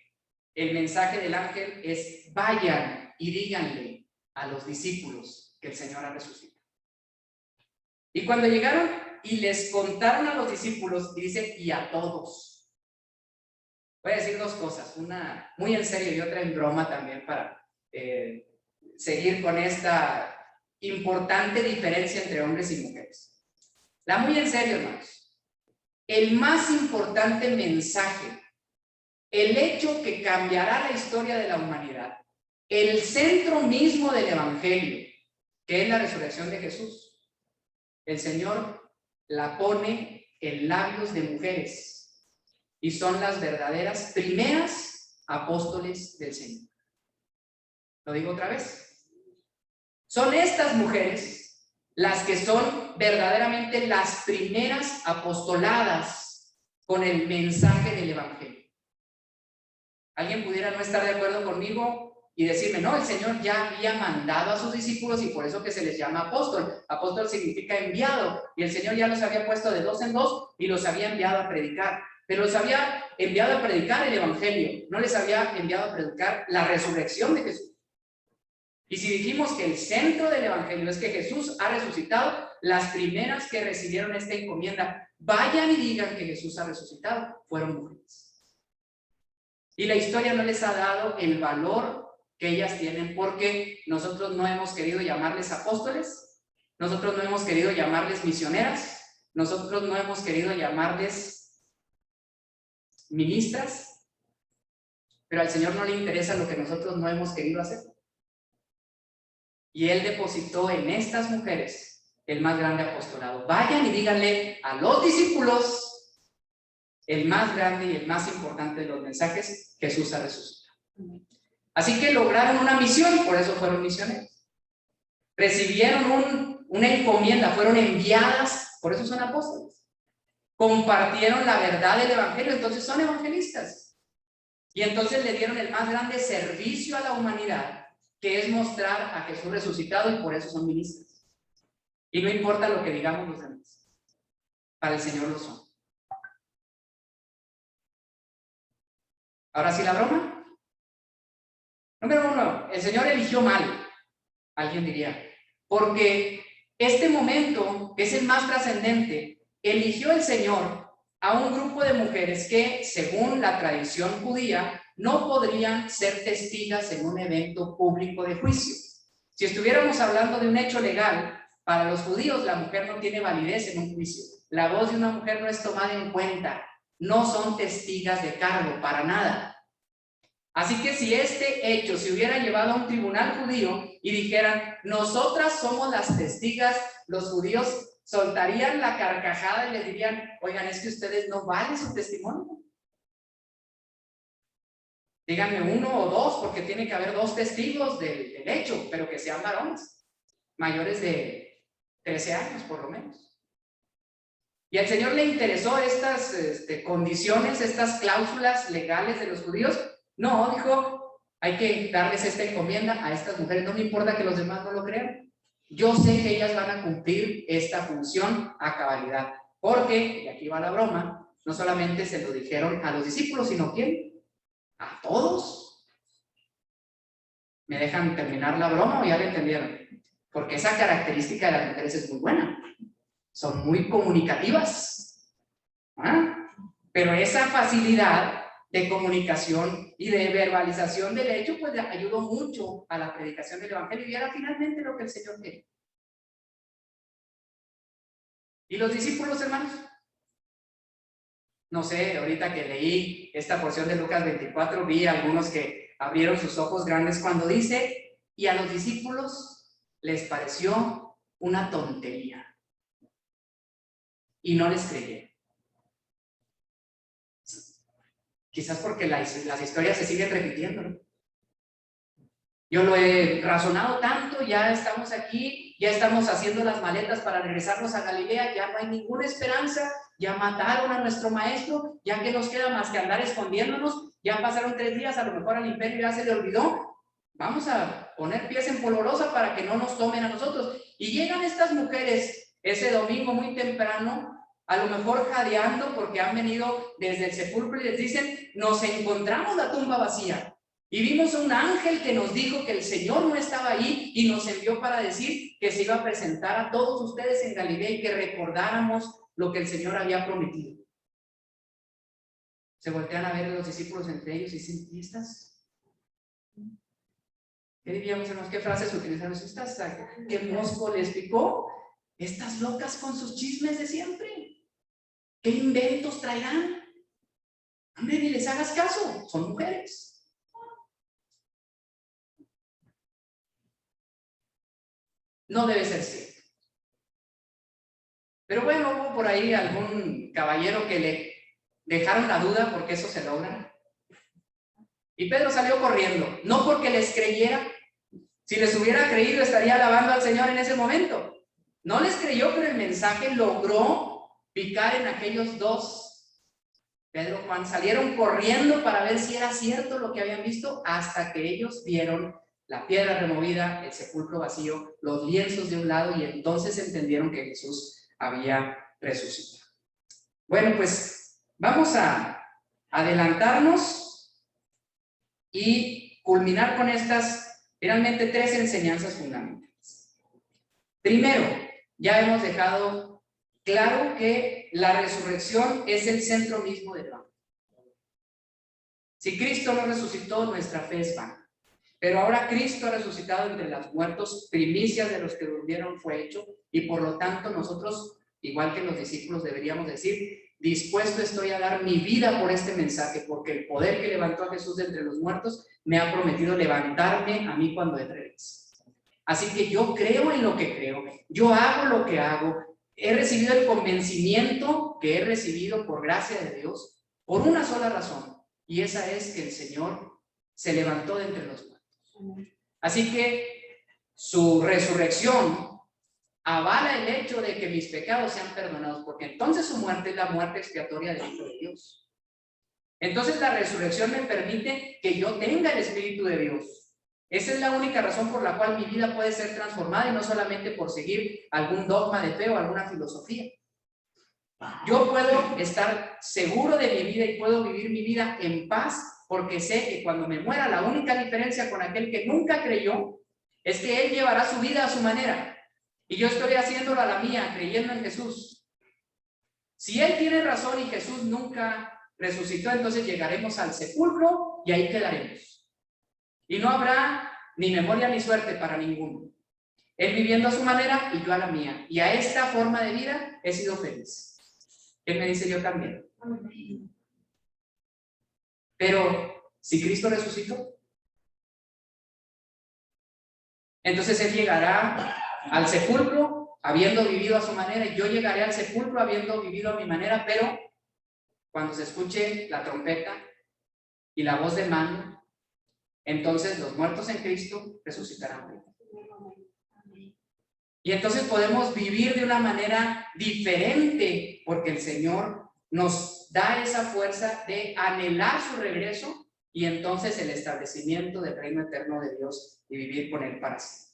el mensaje del ángel es, vayan y díganle a los discípulos que el Señor ha resucitado. Y cuando llegaron y les contaron a los discípulos, y dice, y a todos. Voy a decir 2 cosas, una muy en serio y otra en broma también para seguir con esta importante diferencia entre hombres y mujeres. La muy en serio, hermanos. El más importante mensaje, el hecho que cambiará la historia de la humanidad, el centro mismo del evangelio, que es la resurrección de Jesús, el Señor la pone en labios de mujeres y son las verdaderas primeras apóstoles del Señor. Lo digo otra vez. Son estas mujeres las que son verdaderamente las primeras apostoladas con el mensaje del evangelio. ¿Alguien pudiera no estar de acuerdo conmigo y decirme, no, el Señor ya había mandado a sus discípulos y por eso que se les llama apóstol? Apóstol significa enviado, y el Señor ya los había puesto de 2 en 2 y los había enviado a predicar, pero los había enviado a predicar el evangelio, no les había enviado a predicar la resurrección de Jesús. Y si dijimos que el centro del evangelio es que Jesús ha resucitado, las primeras que recibieron esta encomienda, vayan y digan que Jesús ha resucitado, fueron mujeres. Y la historia no les ha dado el valor que ellas tienen, porque nosotros no hemos querido llamarles apóstoles, nosotros no hemos querido llamarles misioneras, nosotros no hemos querido llamarles ministras, pero al Señor no le interesa lo que nosotros no hemos querido hacer. Y Él depositó en estas mujeres el más grande apostolado. Vayan y díganle a los discípulos el más grande y el más importante de los mensajes: Jesús ha resucitado. Así que lograron una misión, por eso fueron misioneros. Recibieron una encomienda, fueron enviadas, por eso son apóstoles. Compartieron la verdad del evangelio, entonces son evangelistas. Y entonces le dieron el más grande servicio a la humanidad, que es mostrar a Jesús resucitado, y por eso son ministros. Y no importa lo que digamos los demás, para el Señor lo son. Ahora sí la broma. Número 1, el Señor eligió mal, alguien diría, porque este momento, que es el más trascendente, eligió el Señor a un grupo de mujeres que, según la tradición judía, no podrían ser testigas en un evento público de juicio. Si estuviéramos hablando de un hecho legal, para los judíos la mujer no tiene validez en un juicio. La voz de una mujer no es tomada en cuenta. No son testigas de cargo, para nada. Así que si este hecho se hubiera llevado a un tribunal judío y dijeran, nosotras somos las testigas, los judíos soltarían la carcajada y les dirían, oigan, es que ustedes no valen su testimonio. Díganme uno o dos, porque tiene que haber dos testigos del hecho, pero que sean varones, mayores de 13 años por lo menos. Y al Señor le interesó estas condiciones, estas cláusulas legales de los judíos. No, dijo, hay que darles esta encomienda a estas mujeres, no me importa que los demás no lo crean. Yo sé que ellas van a cumplir esta función a cabalidad, porque, y aquí va la broma, no solamente se lo dijeron a los discípulos, sino ¿quién? A todos. ¿Me dejan terminar la broma o ya lo entendieron? Porque esa característica de las mujeres es muy buena. Son muy comunicativas. Pero esa facilidad de comunicación y de verbalización del hecho, pues le ayudó mucho a la predicación del Evangelio y era finalmente lo que el Señor quería. ¿Y los discípulos, hermanos? No sé, ahorita que leí esta porción de Lucas 24, vi algunos que abrieron sus ojos grandes cuando dice, y a los discípulos les pareció una tontería. Y no les creyeron. Quizás porque las historias se siguen repitiendo, ¿no? Yo lo he razonado tanto, ya estamos aquí, ya estamos haciendo las maletas para regresarnos a Galilea, ya no hay ninguna esperanza, ya mataron a nuestro maestro, ya que nos queda más que andar escondiéndonos, ya pasaron 3 días, a lo mejor al imperio ya se le olvidó, vamos a poner pies en polvorosa para que no nos tomen a nosotros. Y llegan estas mujeres ese domingo muy temprano, a lo mejor jadeando porque han venido desde el sepulcro y les dicen, nos encontramos la tumba vacía. Y vimos a un ángel que nos dijo que el Señor no estaba ahí y nos envió para decir que se iba a presentar a todos ustedes en Galilea y que recordáramos lo que el Señor había prometido. Se voltean a ver los discípulos entre ellos y dicen, ¿y estas? ¿Qué diríamos, hermanos? ¿Qué frases utilizaron? ¿Estas? ¿Qué mosco les picó? Estas locas con sus chismes de siempre. ¿Qué inventos traerán? Hombre, ni les hagas caso, son mujeres. No debe ser cierto. Pero bueno, hubo por ahí algún caballero que le dejaron la duda, porque eso se logra. Y Pedro salió corriendo, no porque les creyera. Si les hubiera creído, estaría alabando al Señor en ese momento. No les creyó, pero el mensaje logró picar en aquellos dos. Pedro y Juan salieron corriendo para ver si era cierto lo que habían visto, hasta que ellos vieron la piedra removida, el sepulcro vacío, los lienzos de un lado, y entonces entendieron que Jesús había resucitado. Bueno, pues vamos a adelantarnos y culminar con estas, finalmente, 3 enseñanzas fundamentales. Primero, ya hemos dejado claro que la resurrección es el centro mismo del Evangelio. Si Cristo no resucitó, nuestra fe es vana. Pero ahora Cristo ha resucitado entre los muertos, primicias de los que durmieron fue hecho, y por lo tanto nosotros, igual que los discípulos, deberíamos decir, dispuesto estoy a dar mi vida por este mensaje, porque el poder que levantó a Jesús de entre los muertos me ha prometido levantarme a mí cuando Él regrese. Así que yo creo en lo que creo, yo hago lo que hago, he recibido el convencimiento que he recibido por gracia de Dios, por una sola razón, y esa es que el Señor se levantó de entre los muertos. Así que su resurrección avala el hecho de que mis pecados sean perdonados, porque entonces su muerte es la muerte expiatoria del Hijo de Dios. Entonces la resurrección me permite que yo tenga el Espíritu de Dios. Esa es la única razón por la cual mi vida puede ser transformada, y no solamente por seguir algún dogma de fe o alguna filosofía. Yo puedo estar seguro de mi vida y puedo vivir mi vida en paz, porque sé que cuando me muera, la única diferencia con aquel que nunca creyó es que él llevará su vida a su manera. y yo estoy haciéndolo a la mía, creyendo en Jesús. Si Él tiene razón y Jesús nunca resucitó, entonces llegaremos al sepulcro y ahí quedaremos. Y no habrá ni memoria ni suerte para ninguno. Él viviendo a su manera y yo a la mía. Y a esta forma de vida he sido feliz. Él me dice, yo también. Pero si Cristo resucitó, entonces Él llegará al sepulcro habiendo vivido a su manera, y yo llegaré al sepulcro habiendo vivido a mi manera, pero cuando se escuche la trompeta y la voz de mando, entonces los muertos en Cristo resucitarán. Y entonces podemos vivir de una manera diferente, porque el Señor nos da esa fuerza de anhelar su regreso y entonces el establecimiento del reino eterno de Dios y vivir con Él para siempre.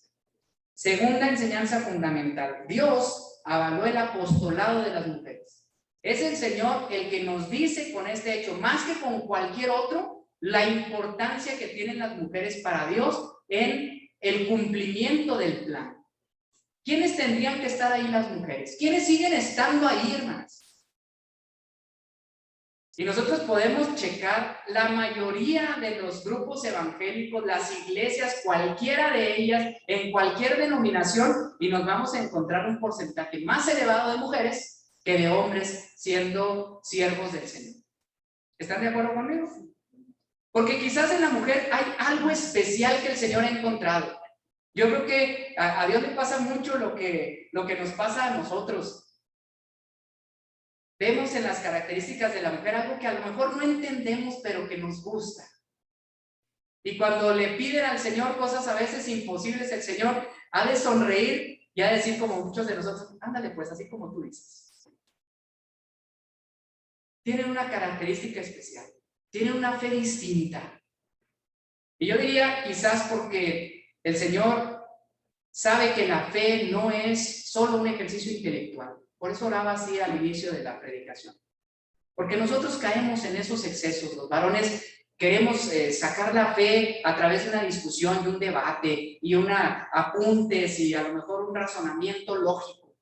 Segunda enseñanza fundamental: Dios avaló el apostolado de las mujeres. Es el Señor el que nos dice con este hecho, más que con cualquier otro, la importancia que tienen las mujeres para Dios en el cumplimiento del plan. ¿Quiénes tendrían que estar ahí? Las mujeres. ¿Quiénes siguen estando ahí, hermanas? Y nosotros podemos checar la mayoría de los grupos evangélicos, las iglesias, cualquiera de ellas, en cualquier denominación, y nos vamos a encontrar un porcentaje más elevado de mujeres que de hombres siendo siervos del Señor. ¿Están de acuerdo conmigo? Porque quizás en la mujer hay algo especial que el Señor ha encontrado. Yo creo que a Dios le pasa mucho lo que nos pasa a nosotros. Vemos en las características de la mujer algo que a lo mejor no entendemos, pero que nos gusta. Y cuando le piden al Señor cosas a veces imposibles, el Señor ha de sonreír y ha de decir, como muchos de nosotros, ándale pues, así como tú dices. Tienen una característica especial, tienen una fe distinta. Y yo diría, quizás porque el Señor sabe que la fe no es solo un ejercicio intelectual. Por eso oraba así al inicio de la predicación. Porque nosotros caemos en esos excesos. Los varones queremos sacar la fe a través de una discusión, de un debate, y apuntes, y a lo mejor un razonamiento lógico.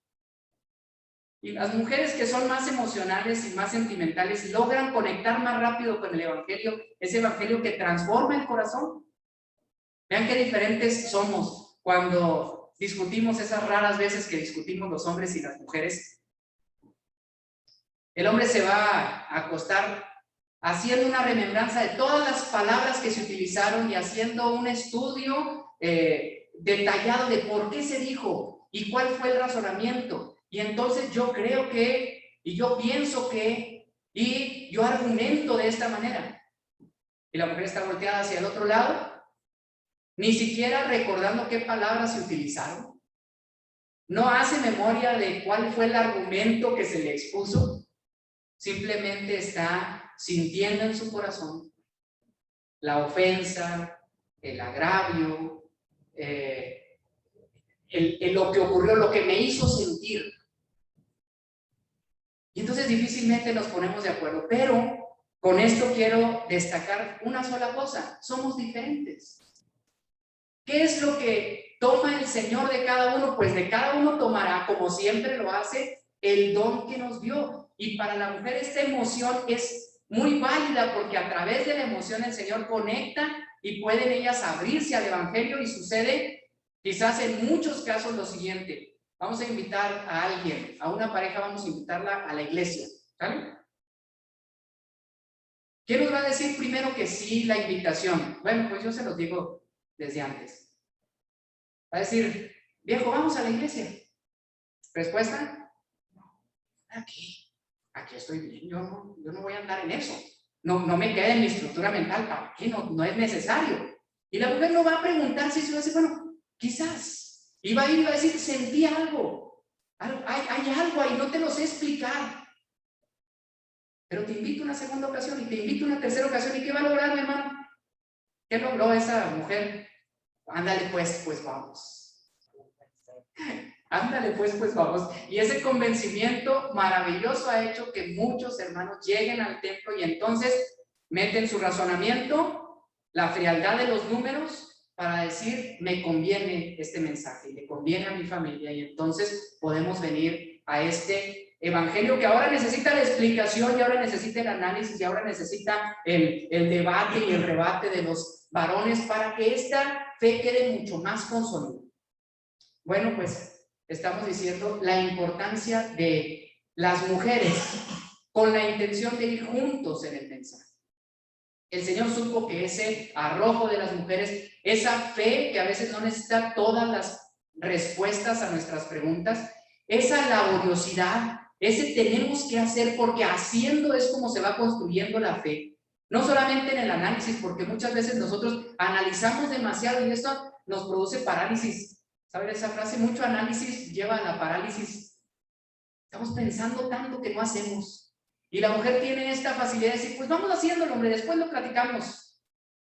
Y las mujeres que son más emocionales y más sentimentales logran conectar más rápido con el Evangelio, ese Evangelio que transforma el corazón. Vean qué diferentes somos cuando discutimos esas raras veces que discutimos los hombres y las mujeres. El hombre se va a acostar haciendo una remembranza de todas las palabras que se utilizaron y haciendo un estudio detallado de por qué se dijo y cuál fue el razonamiento. Y entonces yo creo que, y yo pienso que, y yo argumento de esta manera. Y la mujer está volteada hacia el otro lado, ni siquiera recordando qué palabras se utilizaron. No hace memoria de cuál fue el argumento que se le expuso. Simplemente está sintiendo en su corazón la ofensa, el agravio, lo que ocurrió, lo que me hizo sentir. Y entonces difícilmente nos ponemos de acuerdo. Pero con esto quiero destacar una sola cosa: somos diferentes. ¿Qué es lo que toma el Señor de cada uno? Pues de cada uno tomará, como siempre lo hace, el don que nos dio. Y para la mujer esta emoción es muy válida, porque a través de la emoción el Señor conecta y pueden ellas abrirse al Evangelio, y sucede quizás en muchos casos lo siguiente: vamos a invitar a alguien, a una pareja, vamos a invitarla a la iglesia, ¿vale? ¿Quién nos va a decir primero que sí la invitación? Bueno, pues yo se los digo desde antes. Va a decir: viejo, vamos a la iglesia. ¿Respuesta? Aquí estoy bien, yo no voy a andar en eso. No me queda en mi estructura mental, ¿para qué? No es necesario. Y la mujer no va a preguntar si eso va a decir, bueno, quizás. Y va a ir y va a decir, sentí algo. Hay algo ahí, no te lo sé explicar. Pero te invito a una segunda ocasión y te invito a una tercera ocasión. ¿Y qué va a lograr, mi hermano? ¿Qué logró esa mujer? Ándale pues vamos. Ándale pues vamos. Y ese convencimiento maravilloso ha hecho que muchos hermanos lleguen al templo y entonces meten su razonamiento, la frialdad de los números, para decir, me conviene este mensaje, le conviene a mi familia, y entonces podemos venir a este evangelio que ahora necesita la explicación, y ahora necesita el análisis, y ahora necesita el debate y el rebate de los varones para que esta fe quede mucho más consolidada. Bueno, pues estamos diciendo la importancia de las mujeres con la intención de ir juntos en el mensaje. El Señor supo que ese arrojo de las mujeres, esa fe que a veces no necesita todas las respuestas a nuestras preguntas, esa laboriosidad, ese tenemos que hacer, porque haciendo es como se va construyendo la fe. No solamente en el análisis, porque muchas veces nosotros analizamos demasiado y esto nos produce parálisis. ¿Saben esa frase? Mucho análisis lleva a la parálisis. Estamos pensando tanto que no hacemos. Y la mujer tiene esta facilidad de decir, pues vamos haciéndolo, hombre, después lo platicamos.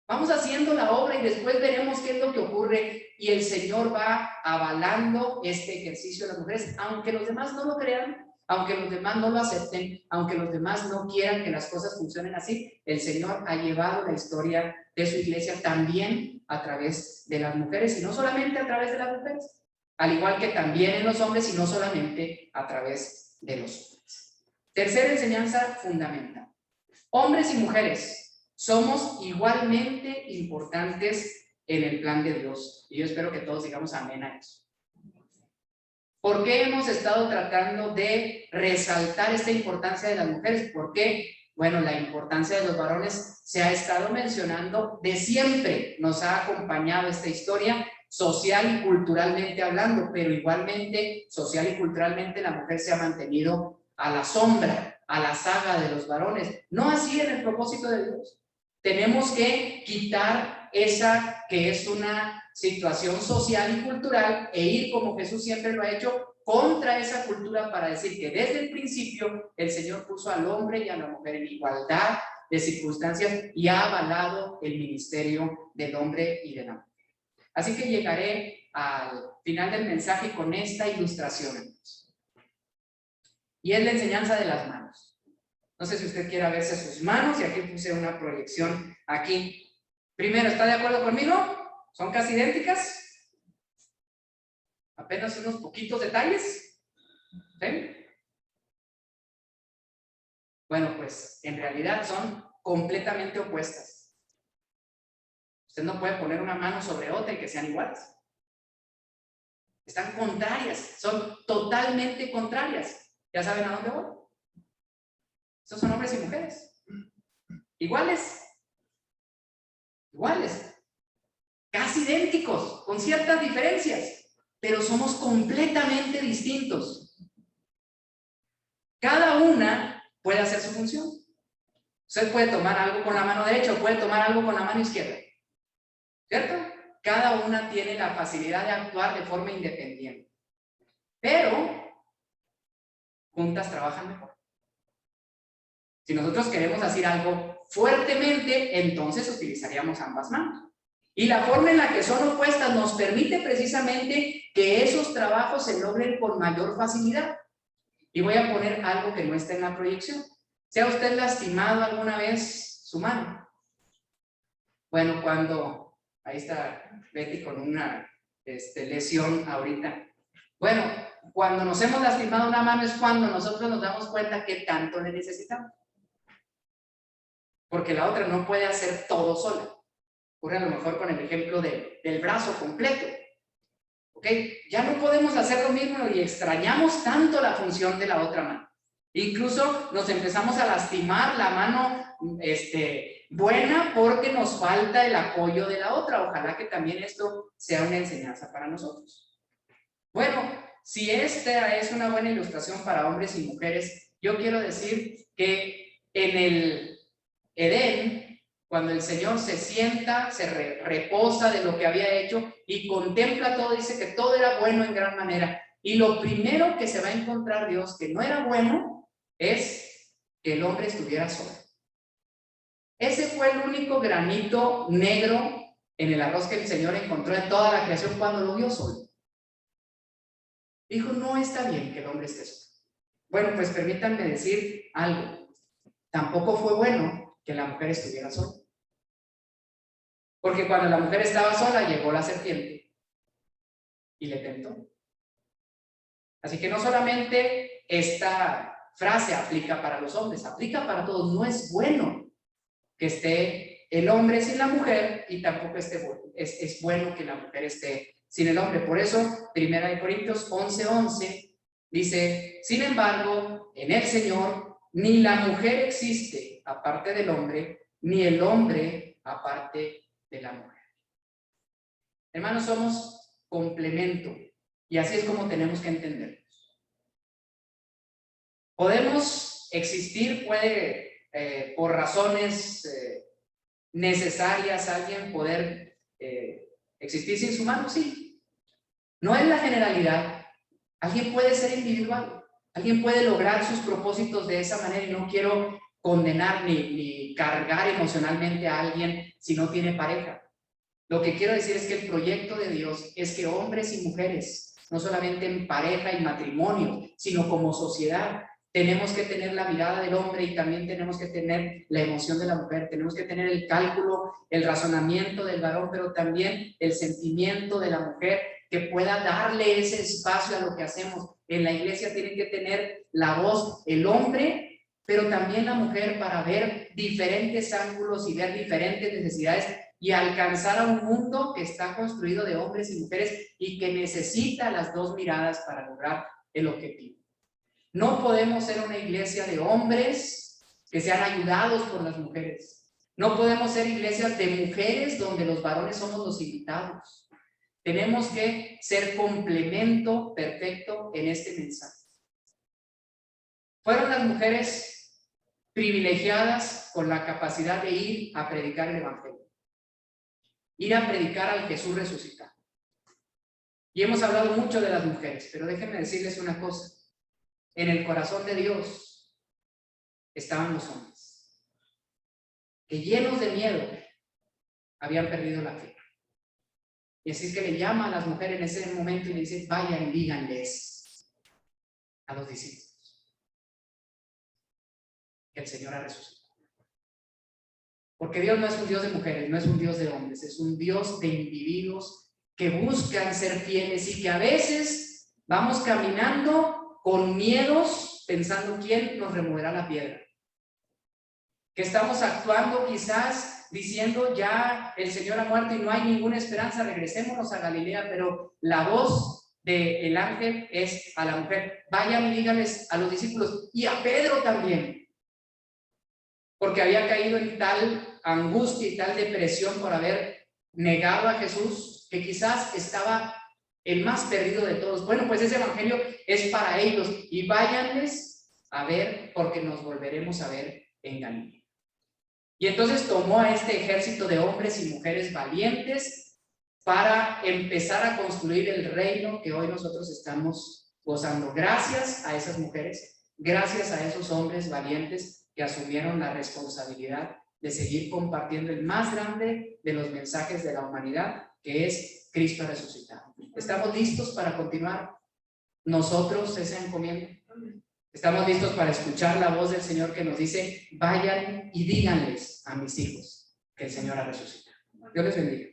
Vamos haciendo la obra y después veremos qué es lo que ocurre. Y el Señor va avalando este ejercicio de las mujeres, aunque los demás no lo crean, aunque los demás no lo acepten, aunque los demás no quieran que las cosas funcionen así. El Señor ha llevado la historia de su iglesia también a través de las mujeres, y no solamente a través de las mujeres, al igual que también en los hombres, y no solamente a través de los hombres. Tercera enseñanza fundamental. Hombres y mujeres somos igualmente importantes en el plan de Dios. Y yo espero que todos digamos amén a eso. ¿Por qué hemos estado tratando de resaltar esta importancia de las mujeres? ¿Por qué? Bueno, la importancia de los varones se ha estado mencionando de siempre. Nos ha acompañado esta historia social y culturalmente hablando, pero igualmente social y culturalmente la mujer se ha mantenido a la sombra, a la saga de los varones. No así en el propósito de Dios. Tenemos que quitar esa que es una situación social y cultural e ir, como Jesús siempre lo ha hecho, contra esa cultura, para decir que desde el principio el Señor puso al hombre y a la mujer en igualdad de circunstancias y ha avalado el ministerio del hombre y de la mujer. Así que llegaré al final del mensaje con esta ilustración. Y es la enseñanza de las manos. No sé si usted quiera verse sus manos, y aquí puse una proyección aquí. Primero, ¿está de acuerdo conmigo? ¿Son casi idénticas? Apenas unos poquitos detalles. ¿Sí? Bueno, pues en realidad son completamente opuestas. Usted no puede poner una mano sobre otra y que sean iguales. Están contrarias, son totalmente contrarias. ¿Ya saben a dónde voy? Estos son hombres y mujeres. Iguales. Iguales. Casi idénticos, con ciertas diferencias, pero somos completamente distintos. Cada una puede hacer su función. Usted puede tomar algo con la mano derecha o puede tomar algo con la mano izquierda, ¿cierto? Cada una tiene la facilidad de actuar de forma independiente, pero juntas trabajan mejor. Si nosotros queremos hacer algo fuertemente, entonces utilizaríamos ambas manos. Y la forma en la que son opuestas nos permite precisamente que esos trabajos se logren con mayor facilidad. Y voy a poner algo que no está en la proyección. ¿Se ha usted lastimado alguna vez su mano? Bueno, cuando... Ahí está Betty con una lesión ahorita. Bueno, cuando nos hemos lastimado una mano es cuando nosotros nos damos cuenta que tanto le necesitamos. Porque la otra no puede hacer todo sola. Ocurre a lo mejor con el ejemplo del brazo completo. ¿Ok? Ya no podemos hacer lo mismo y extrañamos tanto la función de la otra mano. Incluso nos empezamos a lastimar la mano buena porque nos falta el apoyo de la otra. Ojalá que también esto sea una enseñanza para nosotros. Bueno, si esta es una buena ilustración para hombres y mujeres, yo quiero decir que en el Edén, cuando el Señor se sienta, se reposa de lo que había hecho y contempla todo, dice que todo era bueno en gran manera. Y lo primero que se va a encontrar Dios que no era bueno es que el hombre estuviera solo. Ese fue el único granito negro en el arroz que el Señor encontró en toda la creación cuando lo vio solo. Dijo, no está bien que el hombre esté solo. Bueno, pues permítanme decir algo. Tampoco fue bueno que la mujer estuviera sola. Porque cuando la mujer estaba sola, llegó la serpiente y le tentó. Así que no solamente esta frase aplica para los hombres, aplica para todos. No es bueno que esté el hombre sin la mujer y tampoco es bueno que la mujer esté sin el hombre. Por eso, 1 Corintios 11:11 dice: sin embargo, en el Señor ni la mujer existe aparte del hombre, ni el hombre aparte de la mujer. Hermanos, somos complemento y así es como tenemos que entenderlos. Podemos existir, puede por razones necesarias alguien poder existir sin su mano, sí. No es la generalidad. Alguien puede ser individual, alguien puede lograr sus propósitos de esa manera, y no quiero condenar ni cargar emocionalmente a alguien si no tiene pareja. Lo que quiero decir es que el proyecto de Dios es que hombres y mujeres, no solamente en pareja y matrimonio, sino como sociedad, tenemos que tener la mirada del hombre y también tenemos que tener la emoción de la mujer, tenemos que tener el cálculo, el razonamiento del varón, pero también el sentimiento de la mujer, que pueda darle ese espacio a lo que hacemos. En la iglesia tiene que tener la voz el hombre, pero también la mujer, para ver diferentes ángulos y ver diferentes necesidades y alcanzar a un mundo que está construido de hombres y mujeres y que necesita las dos miradas para lograr el objetivo. No podemos ser una iglesia de hombres que sean ayudados por las mujeres. No podemos ser iglesias de mujeres donde los varones somos los invitados. Tenemos que ser complemento perfecto en este mensaje. Fueron las mujeres privilegiadas con la capacidad de ir a predicar el evangelio. Ir a predicar al Jesús resucitado. Y hemos hablado mucho de las mujeres, pero déjenme decirles una cosa. En el corazón de Dios estaban los hombres, que llenos de miedo habían perdido la fe. Y así es que le llama a las mujeres en ese momento y le dice: vayan y díganles a los discípulos que el Señor ha resucitado. Porque Dios no es un Dios de mujeres, no es un Dios de hombres, es un Dios de individuos que buscan ser fieles y que a veces vamos caminando con miedos, pensando quién nos removerá la piedra. Que estamos actuando quizás diciendo: ya el Señor ha muerto y no hay ninguna esperanza, regresémonos a Galilea. Pero la voz del ángel es a la mujer: vayan y díganles a los discípulos, y a Pedro también, porque había caído en tal angustia y tal depresión por haber negado a Jesús, que quizás estaba el más perdido de todos. Bueno, pues ese evangelio es para ellos, y váyanles a ver, porque nos volveremos a ver en Galilea. Y entonces tomó a este ejército de hombres y mujeres valientes para empezar a construir el reino que hoy nosotros estamos gozando. Gracias a esas mujeres, gracias a esos hombres valientes que asumieron la responsabilidad de seguir compartiendo el más grande de los mensajes de la humanidad, que es Cristo resucitado. ¿Estamos listos para continuar nosotros esa encomienda? ¿Estamos listos para escuchar la voz del Señor que nos dice: vayan y díganles a mis hijos que el Señor ha resucitado? Dios les bendiga.